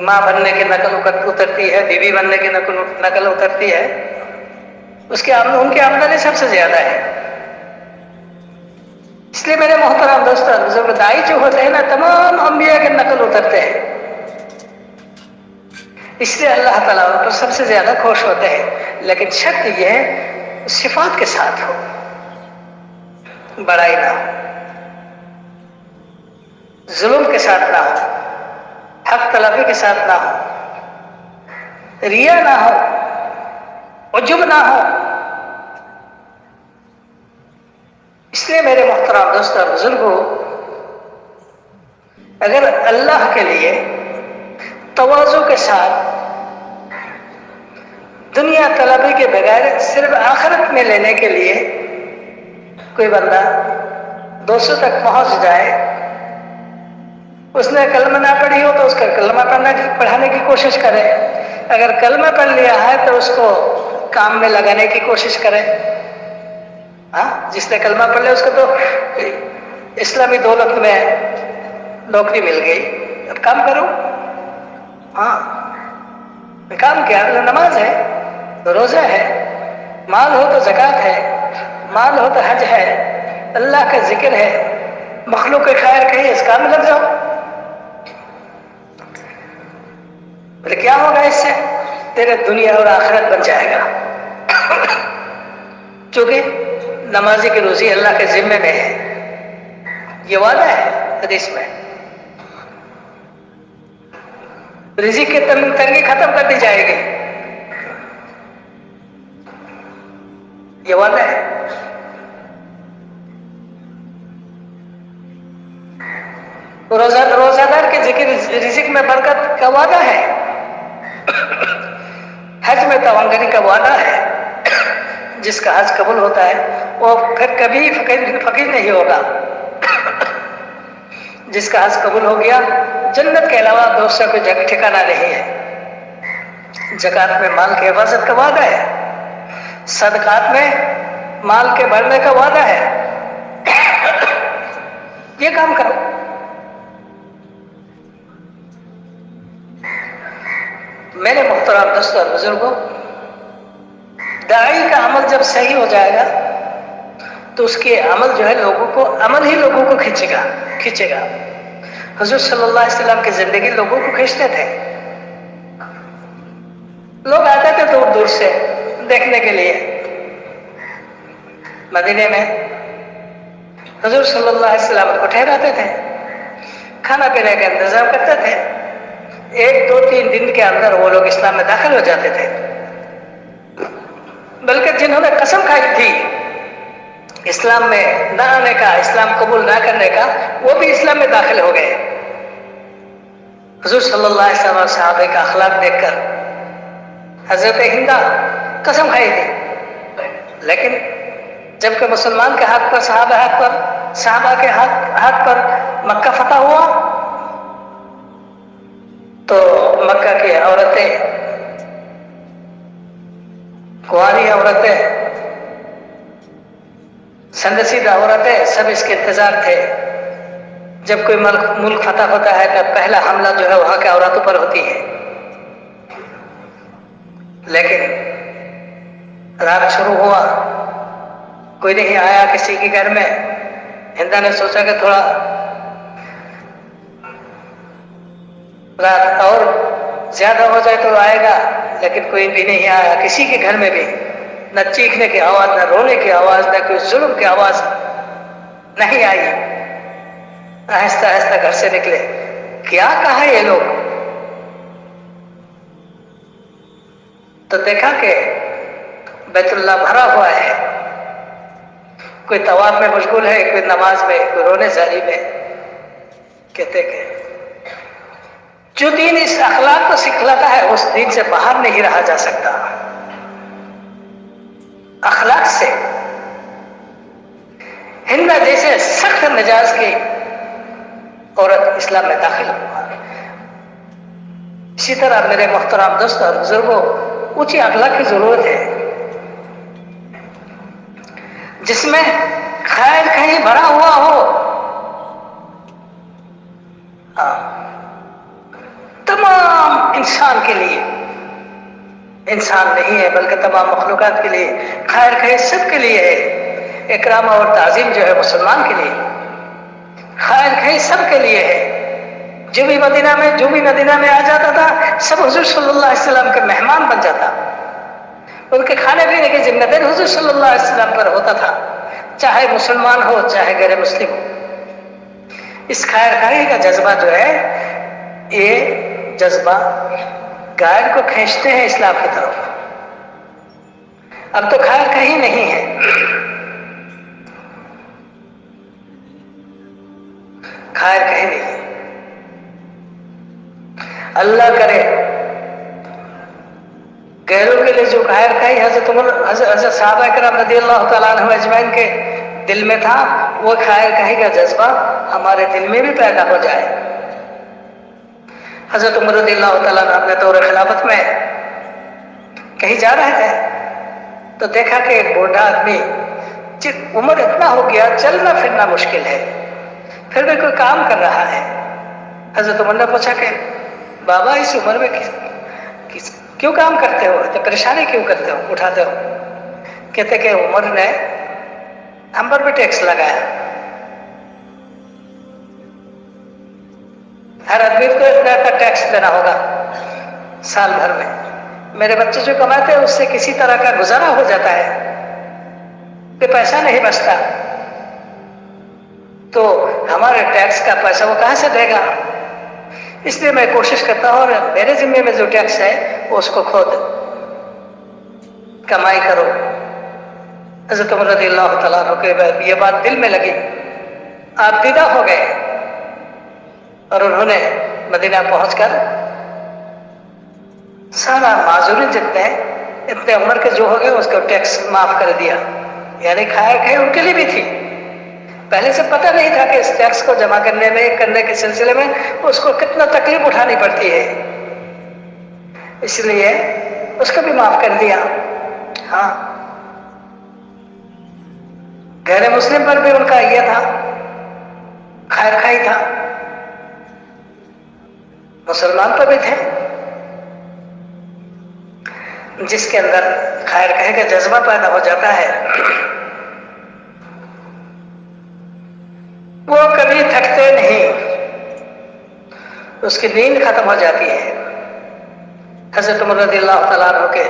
ماں بننے کی نقل اترتی ہے، بیوی بننے کی نقل اترتی ہے، ان کی آمدنی سب سے زیادہ ہے۔ اس لیے میرے محترم دوستوں بزرگ، داعی جو ہوتے ہیں نا، تمام انبیاء کی نقل اترتے ہیں، اس لیے اللہ تعالیٰ ان کو سب سے زیادہ خوش ہوتے ہیں۔ لیکن شرط یہ ہے صفات کے ساتھ ہو، بڑائی نہ ہو، ظلم کے ساتھ نہ ہو، حق طلبی کے ساتھ نہ ہو، ریا نہ ہو، عجب نہ ہو۔ اس لیے میرے محترم دوستوں اور بزرگوں، اگر اللہ کے لیے تواضع کے ساتھ دنیا طلبی کے بغیر صرف آخرت میں لینے کے لیے کوئی بندہ دوسروں تک پہنچ جائے، اس نے کلمہ نہ پڑھی ہو تو اس کا کلمہ پڑھانے کی کوشش کرے، اگر کلمہ پڑھ لیا ہے تو اس کو کام میں لگانے کی کوشش کرے۔ ہاں، جس نے کلمہ پڑھ لیا اس کو تو اسلامی دولت میں نوکری مل گئی، اب کام کرو۔ ہاں، کام کیا؟ نماز ہے، روزہ ہے، مال ہو تو زکوٰۃ ہے، مال ہو تو حج ہے، اللہ کا ذکر ہے، مخلوق کے خیر کہیں، اس کام میں لگ جاؤ۔ بولے کیا ہوگا اس سے؟ تیرے دنیا اور آخرت بن جائے گا، چونکہ نمازی کی روزی اللہ کے ذمے میں ہے، یہ وعدہ ہے حدیث میں۔ رزق کی تنگی ختم کر دی جائے گی، یہ وعدہ ہے۔ روزہ دار کے ذکر رزق میں برکت کا وعدہ ہے، حج میں توانگری کا وعدہ ہے۔ جس کا حج قبول ہوتا ہے وہ پھر کبھی فقیر نہیں ہوگا۔ جس کا حج قبول ہو گیا، جنت کے علاوہ دوسرا کوئی جگہ ٹھکانہ نہیں ہے۔ زکوٰۃ میں مال کی حفاظت کا وعدہ ہے، صدقات میں مال کے بڑھنے کا وعدہ ہے۔ یہ کام کرو۔ میرے محترم دوستوں اور بزرگوں، داعی کا عمل جب صحیح ہو جائے گا تو اس کے عمل جو ہے عمل ہی لوگوں کو کھینچے گا۔ حضور صلی اللہ علیہ وسلم کی زندگی لوگوں کو کھینچتے تھے، لوگ آتے تھے دور دور سے دیکھنے کے لیے۔ مدینے میں حضور صلی اللہ علیہ وسلم کو ٹھہراتے تھے، کھانا پینے کا انتظام کرتے تھے، 1-2-3 دن کے اندر وہ لوگ اسلام میں داخل ہو جاتے تھے۔ بلکہ جنہوں نے قسم کھائی تھی اسلام میں نہ آنے کا، اسلام قبول نہ کرنے کا، وہ بھی اسلام میں داخل ہو گئے۔ حضور صلی اللہ علیہ وسلم اور صحابہ کا اخلاق دیکھ کر حضرت ہندہ قسم کھائی تھی، لیکن جبکہ مسلمان کے ہاتھ پر، صحابہ کے ہاتھ پر مکہ فتح ہوا تو مکہ کی عورتیں، کنواری عورتیں، سندسیدہ عورتیں سب اس کے انتظار تھے۔ جب کوئی ملک فتح ہوتا ہے تو پہلا حملہ جو ہے وہاں کے عورتوں پر ہوتی ہے، لیکن रात शुरू हुआ, कोई नहीं आया किसी के घर में। हिंदा ने सोचा कि थोड़ा रात और ज्यादा हो जाए तो आएगा, लेकिन कोई भी नहीं आया किसी के घर में भी। न चीखने की आवाज, न रोने की आवाज, न कोई जुल्म की आवाज नहीं आई। आहिस्ता आहिस्ता घर से निकले। क्या कहा ये लोग? तो देखा कि बैतुल्लाह भरा हुआ है, कोई तवाफ में मशगूल है, कोई नमाज में, कोई रोने जारी में। कहते कि जो दीन इस अखलाक को सिखलाता है उस दीन से बाहर नहीं रहा जा सकता। अखलाक से हिंदा जैसे सख्त मिजाज की औरत इस्लाम में दाखिल हुआ। इसी तरह मेरे मोहतरम दोस्तों और बुजुर्गों, ऊंची अखलाक की जरूरत है जिसमें खैर कहीं भरा हुआ हो। तमाम इंसान के लिए, इंसान नहीं है बल्कि तमाम मखलूकात के लिए खैर खैर सबके लिए है। इकराम और ताजीम जो है मुसलमान के लिए, खैर खैर सबके लिए है। जो भी मदीना में आ जाता था सब हुजूर सल्लल्लाहु अलैहि वसल्लम के मेहमान बन जाता। उनके खाने पीने की जिम्मेदारी हुजूर सल्लल्लाहु अलैहि वसल्लम पर होता था, चाहे मुसलमान हो चाहे गैर मुस्लिम हो। इस खैर खाई का जज्बा जो है, ये जज्बा गायब को खींचते हैं इस्लाम की तरफ। अब तो खैर कहीं नहीं है। खैर कहीं नहीं है। अल्लाह करे गैरों के लिए जो खैर खाई हजरत सहाबा किराम रज़ियल्लाहु तआला अन्हुम अजमईन के दिल में था, वो खैर खाई का जज्बा हमारे दिल में भी पैदा हो जाए। हजरत उमर रज़ियल्लाहु तआला अन्हु अपने दौर खिलाफत में कहीं जा रहे थे तो देखा कि एक बूढ़ा आदमी, उम्र इतना हो गया चलना फिरना मुश्किल है, फिर भी कोई काम कर रहा है। हजरत उमर ने पूछा कि बाबा इस उम्र में क्यों काम करते हो, तो परेशानी क्यों करते हो, उठाते हो? कहते कि उमर ने हम पर भी टैक्स लगाया, हर आदमी को इतना का टैक्स देना होगा साल भर में। मेरे बच्चे जो कमाते हैं उससे किसी तरह का गुजारा हो जाता है, कि पैसा नहीं बचता, तो हमारे टैक्स का पैसा वो कहां से देगा? इसलिए मैं कोशिश करता हूं और मेरे जिम्मे में जो टैक्स है वो उसको खुद कमाई करो। हज़रत उमर रज़ियल्लाहु तआला अन्हु के ये बात दिल में लगी, आप दीदा हो गए और उन्होंने मदीना पहुंचकर सारा माजूरी जितने इतने उम्र के जो हो गए उसको टैक्स माफ कर दिया। यानी खाया खाए उनके लिए भी थी, पहले से पता नहीं था कि इस टैक्स को जमा करने के सिलसिले में उसको कितना तकलीफ उठानी पड़ती है, इसलिए उसको भी माफ कर दिया। हाँ, गैर मुस्लिम पर भी उनका यह था, खैर खाई था, मुसलमान पर भी थे। जिसके अंदर खैर खाई का जज्बा पैदा हो जाता है वो कभी थकते नहीं, उसकी नींद खत्म हो जाती है। हज़रत उमर रज़ियल्लाहु तआला अन्हु के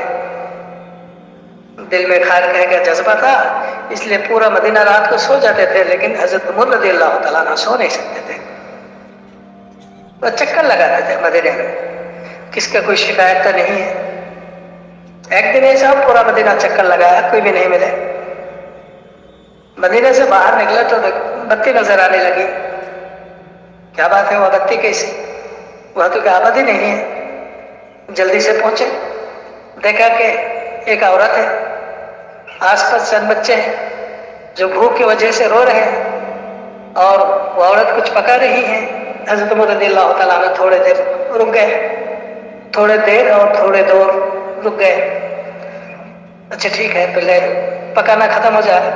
दिल में खैर खाई का जज्बा था, इसलिए पूरा मदीना रात को सो जाते थे, लेकिन हज़रत उमर रज़ियल्लाहु तआला अन्हु सो नहीं सकते थे। वो चक्कर लगाते थे मदीने में, किसका कोई शिकायत तो नहीं है। एक दिन ऐसा पूरा मदीना चक्कर लगाया, कोई भी नहीं मिले। मदीने से बाहर निकला तो बत्ती नजर आने लगी। क्या बात है, वह बत्ती कैसी? वह तो क्या आबादी नहीं है। जल्दी से पहुंचे, देखा कि एक औरत है, आसपास चंद बच्चे हैं जो भूख की वजह से रो रहे हैं और वो औरत कुछ पका रही है। हज़रत उमर रज़ियल्लाहु तआला अन्हु थोड़े देर रुक गए, थोड़े देर और थोड़े दूर रुक गए। अच्छा ठीक है, पहले पकाना खत्म हो जाए,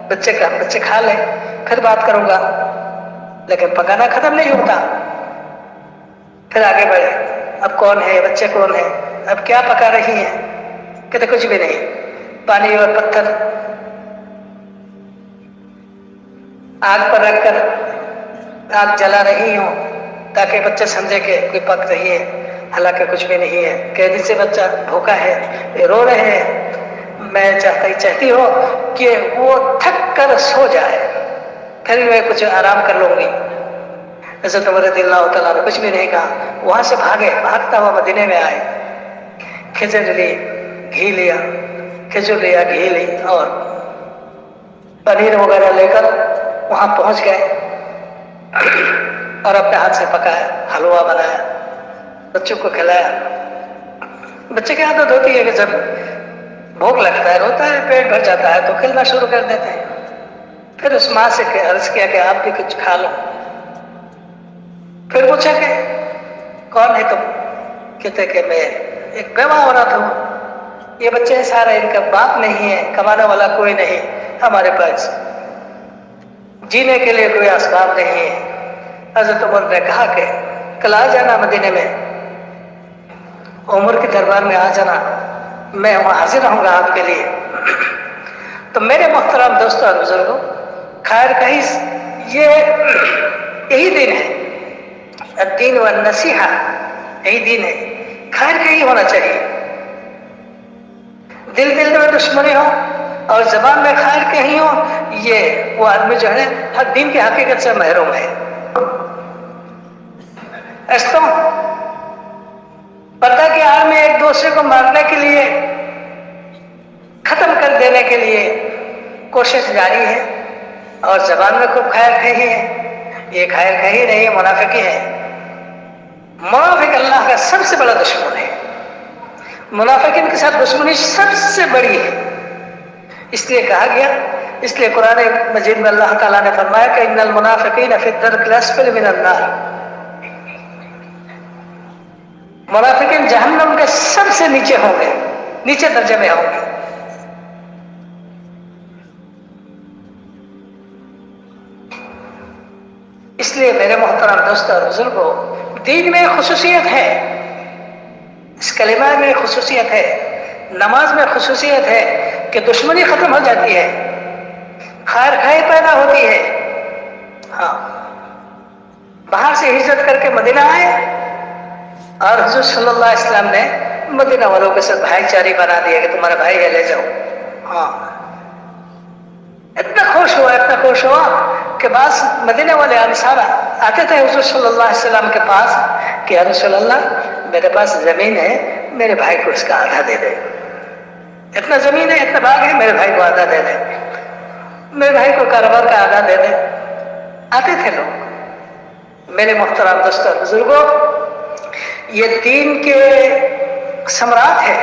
बच्चे खा ले, फिर बात करूंगा। लेकिन पकाना खत्म नहीं होता। फिर आगे बढ़े, अब कौन है, बच्चे कौन है, अब क्या पका रही हैं? कहते कुछ भी नहीं, पानी और पत्थर आग पर रखकर आग जला रही हूं ताकि बच्चा समझे कि कोई पक रही है, हालांकि कुछ भी नहीं है। कैदी से बच्चा भूखा है, ये रो रहे हैं। मैं चाहती हो कि वो थक कर सो जाए, फिर मैं कुछ आराम कर लूंगी। हज़रत उमर रज़ियल्लाहु तआला ने कुछ भी नहीं कहा, वहां से भागता हुआ मदीने में आए। खिचड़ ली, घी लिया, खिचड़ लिया, घी ली और पनीर वगैरह लेकर वहां पहुंच गए और अपने हाथ से पकाया, हलवा बनाया, बच्चों को खिलाया। बच्चे की आदत होती है कि जब भूख लगता है, रोता है, पेट भर जाता है तो खिलना शुरू कर देते हैं। फिर उस माँ से अर्ज किया कि आप भी कुछ खा लो। फिर पूछा कि कौन है तुम? कहते कि मैं एक बेवा औरत हूं, ये बच्चे सारे, इनका बाप नहीं है, कमाने वाला कोई नहीं, हमारे पास जीने के लिए कोई असबाब नहीं है। हज़रत उमर ने कहा कि कल आ जाना मदीने में, उमर के दरबार में आ जाना, मैं वहां हाजिर रहूंगा आपके लिए। तो मेरे मोहतरम दोस्तों और बुजुर्गों, खैर कहीं ये यही दिन है, अद्दीन व नसीहा, यही दिन है। खैर कहीं होना चाहिए, दिल दिल में दुश्मनी हो और जबान में खैर कहीं हो, ये वो आदमी जो है हर दिन की हकीकत से महरूम है। ऐसा पता कि आज में एक दूसरे को मारने के लिए, खत्म कर देने के लिए कोशिश जारी है और जबान में खूब खैर कही है। ये खैर कही नहीं, मुनाफिकी है। मुनाफिक अल्लाह का सबसे बड़ा दुश्मन है। मुनाफिकिन के साथ दुश्मनी सबसे बड़ी है। इसलिए कहा गया, इसलिए कुरान मजीद में अल्लाह ताला ने फरमाया कि इन्नल मुनाफिकीन फी दर्किल अस्फल मिनन नार, मुनाफिकीन जहन्नम के सबसे नीचे होंगे, नीचे दर्जे में होंगे। इसलिए मेरे मोहतरम दोस्तों और बुजुर्गों, दीन में खुसूसियत है, इस कलिमा में खुसूसियत है, नमाज में खुसूसियत है कि दुश्मनी खत्म हो जाती है, खैर खाई पैदा होती है। हाँ, बाहर से हिजरत करके मदीना आए और हुजूर सल्लल्लाहु अलैहि वसल्लम ने मदीना वालों के साथ भाईचारी बना दिया कि तुम्हारा भाई है, ले जाओ। हाँ, इतना खुश हुआ कि बास मदीने वाले अंसार आते थे हुजूर सल्लल्लाहु अलैहि वसल्लम के पास कि या रसूल अल्लाह, मेरे पास जमीन है, मेरे भाई को इसका आधा दे दे। इतना जमीन है, इतना बाग है, मेरे भाई को आधा दे दे, मेरे भाई को कारोबार का आधा दे दे। आते थे लोग। मेरे मोहतरम दोस्तों बुजुर्गों, ये दीन के सम्राट है।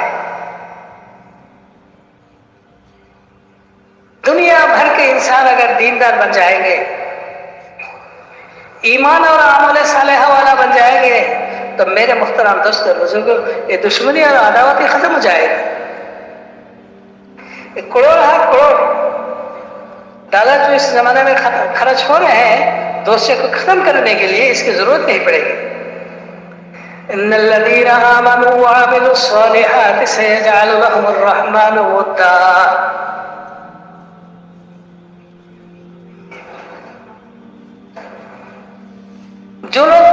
दुनिया भर के इंसान अगर दीनदार बन जाएंगे, ईमान और अमल सालेहा वाला बन जाएंगे, तो मेरे मुहतरम दोस्तों बुजुर्गों, ये दुश्मनी और अदावत खत्म हो जाएगी। करोड़ डॉलर जो इस जमाने में खर्च हो रहे हैं दोस्ती को खत्म करने के लिए, इसकी जरूरत नहीं पड़ेगी। इन्नल्लज़ीना आमनू व अमिलुस्सॉलिहाति सयजअलु लहुमुर रहमानु वुद्दा। जो लोग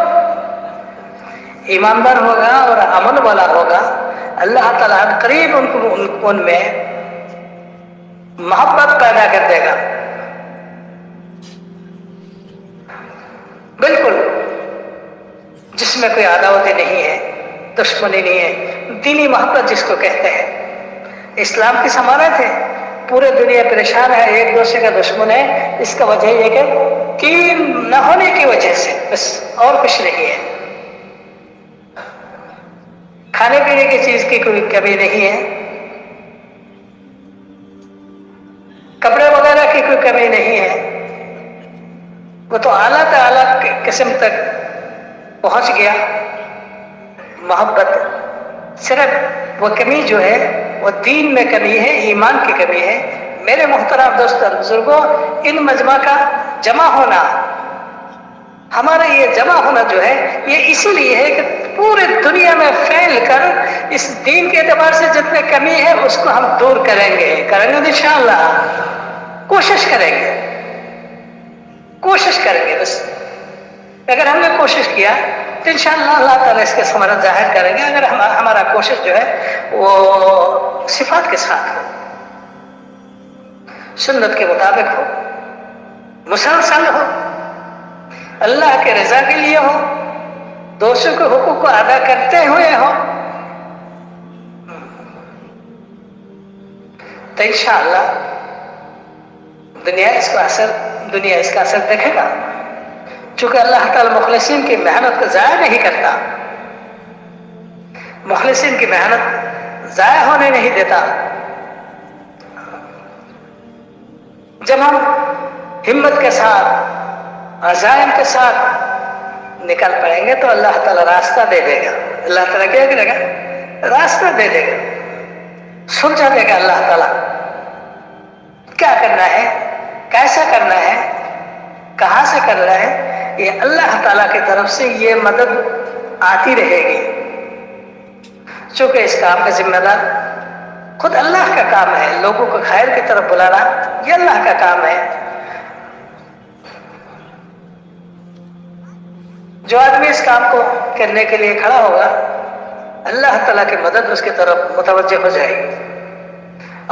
ईमानदार होगा और अमन वाला होगा, अल्लाह ताला करीब उनमें मोहब्बत पैदा कर देगा। बिल्कुल, जिसमें कोई अदावती नहीं है, दुश्मनी नहीं है, दीनी मोहब्बत जिसको कहते हैं। इस्लाम की समानत है। पूरे दुनिया परेशान है, एक दूसरे का दुश्मन है। इसका वजह यह कि न होने की वजह से, बस और कुछ नहीं है। खाने पीने की चीज की कोई कमी नहीं है, कपड़े वगैरह की कोई कमी नहीं है। वो तो आला से आला किस्म तक पहुंच गया। मोहब्बत सिर्फ वो कमी जो है वो दीन में कमी है, ईमान की कमी है। मेरे मोहतरम दोस्तों बुजुर्गों, इन मजमा का जमा होना, हमारा ये जमा होना जो है, ये इसीलिए है कि पूरे दुनिया में फैल कर इस दीन के एतबार से जितने कमी है उसको हम दूर करेंगे इंशाअल्लाह। कोशिश करेंगे बस। अगर हमने कोशिश किया तो इंशाअल्लाह अल्लाह ताला इसके समरत जाहिर करेंगे। अगर हमारा कोशिश जो है वो सिफात के साथ हो, सुन्नत के मुताबिक हो, मुसलसल हो, अल्लाह के रजा के लिए हो, दोस्तों के हुकूक को अदा करते हुए हो, तो इंशाअल्लाह दुनिया इसका असर देखेगा। चूंकि अल्लाह ताला मुखलिसीन की मेहनत को जाया नहीं करता, मुखलिसीन की मेहनत जाया होने नहीं देता। जब हम हिम्मत के साथ, अज़ाइम के साथ निकल पड़ेंगे तो अल्लाह ताला रास्ता दे देगा। अल्लाह ताला क्या करेगा? रास्ता दे देगा, सुलझा देगा अल्लाह ताला। क्या करना है, कैसा करना है, कहां से करना है, ये अल्लाह ताला की तरफ से ये मदद आती रहेगी। चूंकि इस काम का जिम्मेदार खुद अल्लाह का काम है। लोगों को खैर की तरफ बुलाना ये अल्लाह का काम है। जो आदमी इस काम को करने के लिए खड़ा होगा, अल्लाह ताला की मदद उसकी तरफ मुतवज्जह हो जाएगी।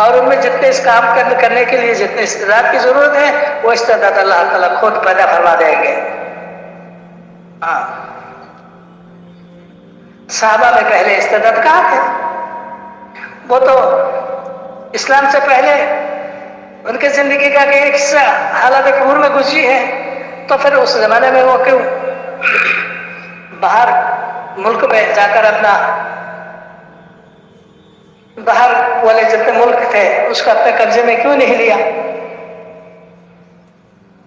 और उनमें जितने इस काम करने के लिए जितने इस्तेदाद की जरूरत है वो इस्तेदाद अल्लाह ताला खुद पैदा फरमा देंगे। हाँ, सहाबा में पहले इस्तेदाद कहाँ थे? वो तो इस्लाम से पहले उनके जिंदगी का एक हिस्सा हालात कबूर में गुजरी है, तो फिर उस जमाने में वो क्यों बाहर मुल्क में जाकर अपना बाहर वाले जितने मुल्क थे उसको अपने कब्जे में क्यों नहीं लिया,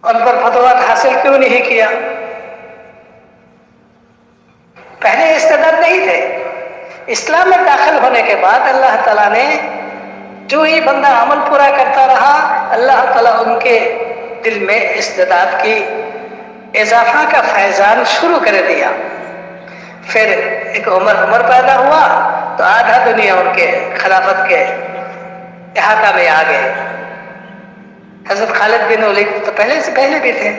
उन पर फतवात हासिल क्यों नहीं किया? पहले इस्तेदाद नहीं थे। इस्लाम में दाखिल होने के बाद अल्लाह ताला ने जो ही बंदा अमल पूरा करता रहा, अल्लाह ताला उनके दिल में इस्तेदाद की इजाफा का फैजान शुरू कर दिया। फिर एक उमर पैदा हुआ तो आधा दुनिया उनके खिलाफत के इहाता में आ गए। हजरत खालिद बिन वलीद तो पहले से पहले भी थे।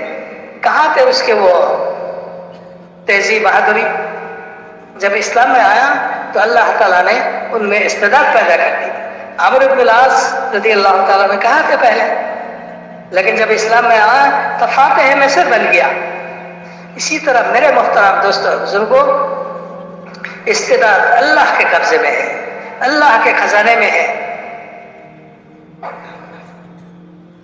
कहाँ थे उसके वो तेजी बहादुरी? जब इस्लाम में आया तो अल्लाह ताला ने उनमें इस्तेदाद पैदा कर दी। अमर इब्न आस रज़ी अल्लाह ताला में कहाँ थे पहले, लेकिन जब इस्लाम में आया तो फातिह मिस्र बन गया। इसी तरह मेरे मोहतरम दोस्तों बुजुर्गों, इस्तेदाद अल्लाह के कब्जे में है, अल्लाह के खजाने में है।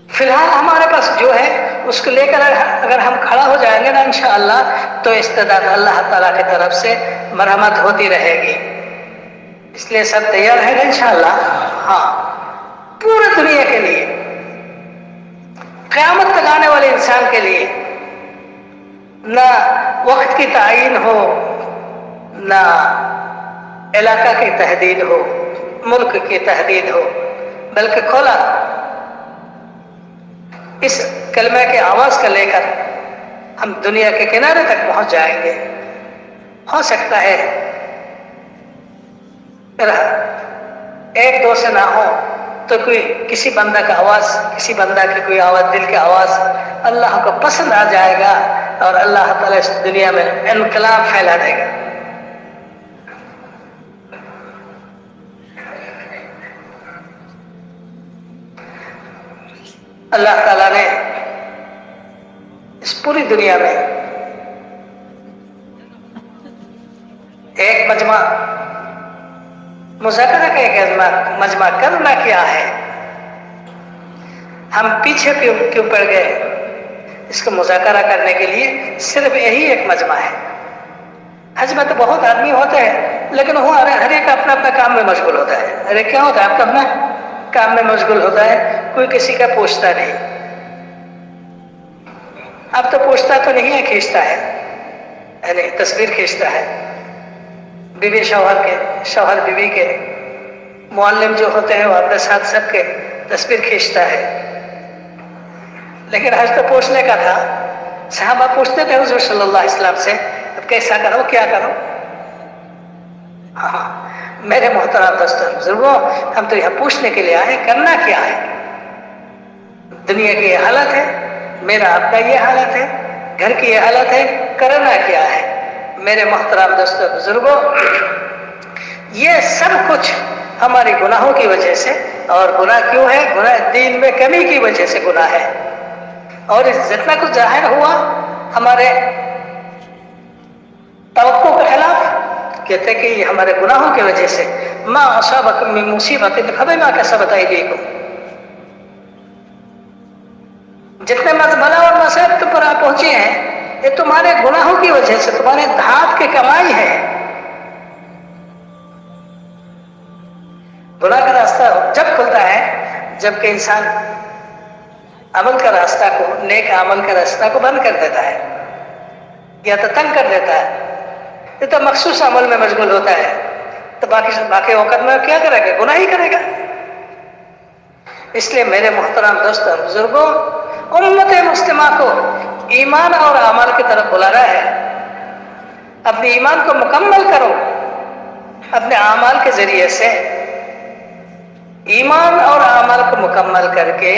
फिलहाल हमारे पास जो है उसको लेकर अगर हम खड़ा हो जाएंगे ना इंशाअल्लाह, तो इस्तेदाद अल्लाह ताला की तरफ से मरहमत होती रहेगी। इसलिए सब तैयार है ना इंशाअल्लाह? हाँ, पूरी दुनिया के लिए, क़यामत तक आने वाले इंसान के लिए ना वक्त की तायीन हो, ना इलाका की तहदीद हो, मुल्क की तहदीद हो, बल्कि खोला इस कलमे के आवाज का लेकर हम दुनिया के किनारे तक पहुंच जाएंगे। हो सकता है एक दो से ना हो तो कोई किसी बंदा का आवाज, किसी बंदा की कोई आवाज, दिल की आवाज अल्लाह को पसंद आ जाएगा और अल्लाह ताला इस दुनिया में इनकलाब फैला देगा। अल्लाह ताला ने इस पूरी दुनिया में एक मजमा मुज़ाकरा का एक मजमा करना क्या है। हम पीछे क्यों पड़ गए? इसको मुज़ाकरा करने के लिए सिर्फ यही एक मजमा है। हज में तो बहुत आदमी होते हैं, लेकिन वो हर एक अपना अपना काम में मशगूल होता है। अरे क्या होता है, आपका अपना काम में मशगूल होता है, कोई किसी का पूछता नहीं। अब तो पूछता तो नहीं है, खींचता है, यानी तस्वीर खींचता है। बीवी शौहर के, शौहर बीवी के, मुअल्लिम जो होते हैं वो अपने साथ सबके तस्वीर खींचता है। लेकिन हज तो पूछने का था। सहाबा पूछते थे हुजूर सल्लल्लाहु अलैहि वसल्लम से, अब कैसा करो, क्या करो? ہاں میرے محترم دوستوں بزرگوں، ہم تو یہاں پوچھنے کے لیے آئے، کرنا کیا ہے؟ دنیا کی یہ حالت ہے، میرا آپ کا یہ حالت ہے، گھر کی یہ حالت ہے، کرنا کیا ہے؟ میرے محترم دوستوں بزرگوں، یہ سب کچھ ہمارے گناہوں کی وجہ سے، اور گناہ کیوں ہے؟ گناہ دین میں کمی کی وجہ سے گناہ ہے، اور جتنا کچھ ظاہر ہوا ہمارے توقع کے خلاف، کہتے ہیں کہ یہ ہمارے گناہوں کی وجہ سے، ما اصابکم من مصیبت فبما کسبت ایدیکم، جتنے بلا اور مصائب تم پر آپ پہنچے ہیں یہ تمہارے گناہوں کی وجہ سے، تمہارے ہاتھ کی کمائی ہے۔ گناہ کا راستہ جب کھلتا ہے جب کہ انسان عمل کا راستہ کو، نیک عمل کا راستہ کو بند کر دیتا ہے یا تو تنگ کر دیتا ہے، یہ تو مخصوص عمل میں مشغول ہوتا ہے، تو باقی اوقات میں کیا کرے گا؟ گناہ ہی کرے گا۔ اس لیے میرے محترم دوست اور بزرگوں، امت مسلمہ کو ایمان اور اعمال کی طرف بلا رہا ہے، اپنے ایمان کو مکمل کرو، اپنے اعمال کے ذریعے سے ایمان اور اعمال کو مکمل کر کے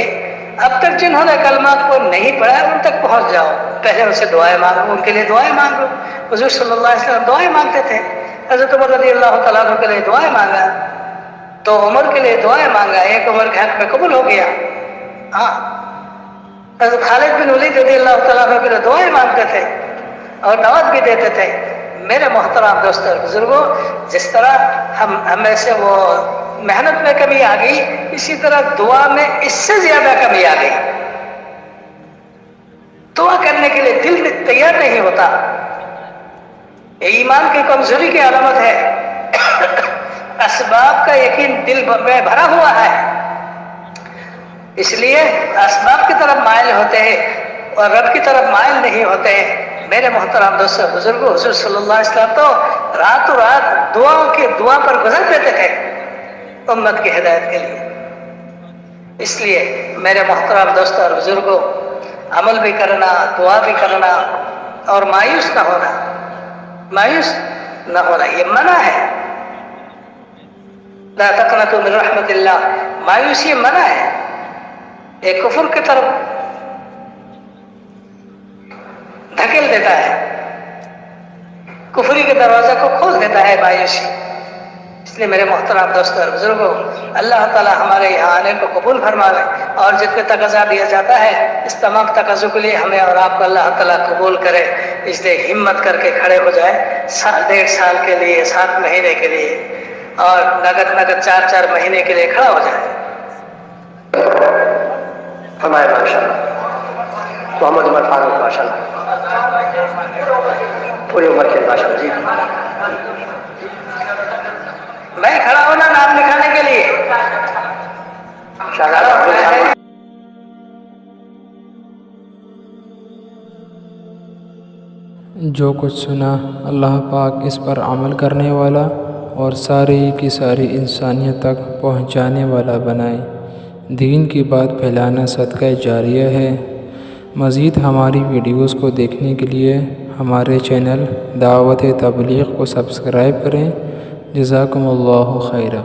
اب تک جنہوں نے کلمات کو نہیں پڑھا ان تک پہنچ جاؤ، پہلے ان سے دعائیں مانگو، ان کے لیے دعائیں مانگو۔ حضور صلی اللہ علیہ وسلم دعائیں مانگتے تھے، حضرت عمر رضی اللہ تعالیٰ عنہ کے لیے دعائیں مانگا، تو عمر کے لیے دعائیں مانگا، ایک عمر کے حق میں قبول ہو گیا۔ ہاں حضرت خالد بن ولید رضی اللہ تعالیٰ عنہ کے لیے دعائیں مانگتے تھے اور دعوت بھی دیتے تھے۔ میرے محترم دوستوں اور بزرگوں، جس طرح ہمیں سے وہ محنت میں کمی آ گئی، اسی طرح دعا میں اس سے زیادہ کمی آ گئی۔ دعا کرنے کے لیے دل تیار نہیں ہوتا، یہ ایمان کی کمزوری کی علامت ہے۔ اسباب کا یقین دل میں بھرا ہوا ہے، اس لیے اسباب کی طرف مائل ہوتے ہیں اور رب کی طرف مائل نہیں ہوتے ہیں۔ میرے محترم دوستوں بزرگوں، حضور صلی اللہ علیہ وسلم تو راتوں رات دعا پر گزر دیتے تھے امت کی ہدایت کے لیے۔ اس لیے میرے محترم دوستوں اور بزرگوں، عمل بھی کرنا، دعا بھی کرنا، اور مایوس نہ ہونا، مایوس نہ ہونا، یہ منع ہے۔ لا تقنطوا من رحمت اللہ، مایوسی منع ہے، ایک کفر کی طرف دھکیل دیتا ہے، کفری کے دروازہ کو کھول دیتا ہے مایوسی۔ اس لیے میرے محترم دوستوں اور بزرگوں، اللہ تعالی ہمارے یہاں آنے کو قبول فرمائے، اور جتنے تقاضا دیا جاتا ہے اس تمام تقاضوں کے لیے ہمیں اور آپ کو اللہ تعالیٰ قبول کرے۔ اس لیے ہمت کر کے کھڑے ہو جائے، 1.5 کے لیے، 7 مہینے کے لیے، اور نگد 4 مہینے کے لیے کھڑا ہو جائے۔ ہمارے ماشاءاللہ محمد عمر فاروق ماشاءاللہ پوری عمر کے ماشاءاللہ جی میں کھڑا ہونا نام لکھانے کے لیے، جو کچھ سنا اللہ پاک اس پر عمل کرنے والا اور ساری کی ساری انسانیت تک پہنچانے والا بنائے۔ دین کی بات پھیلانا صدقہ جاریہ ہے۔ مزید ہماری ویڈیوز کو دیکھنے کے لیے ہمارے چینل دعوت تبلیغ کو سبسکرائب کریں۔ جزاکم اللہ خیرہ۔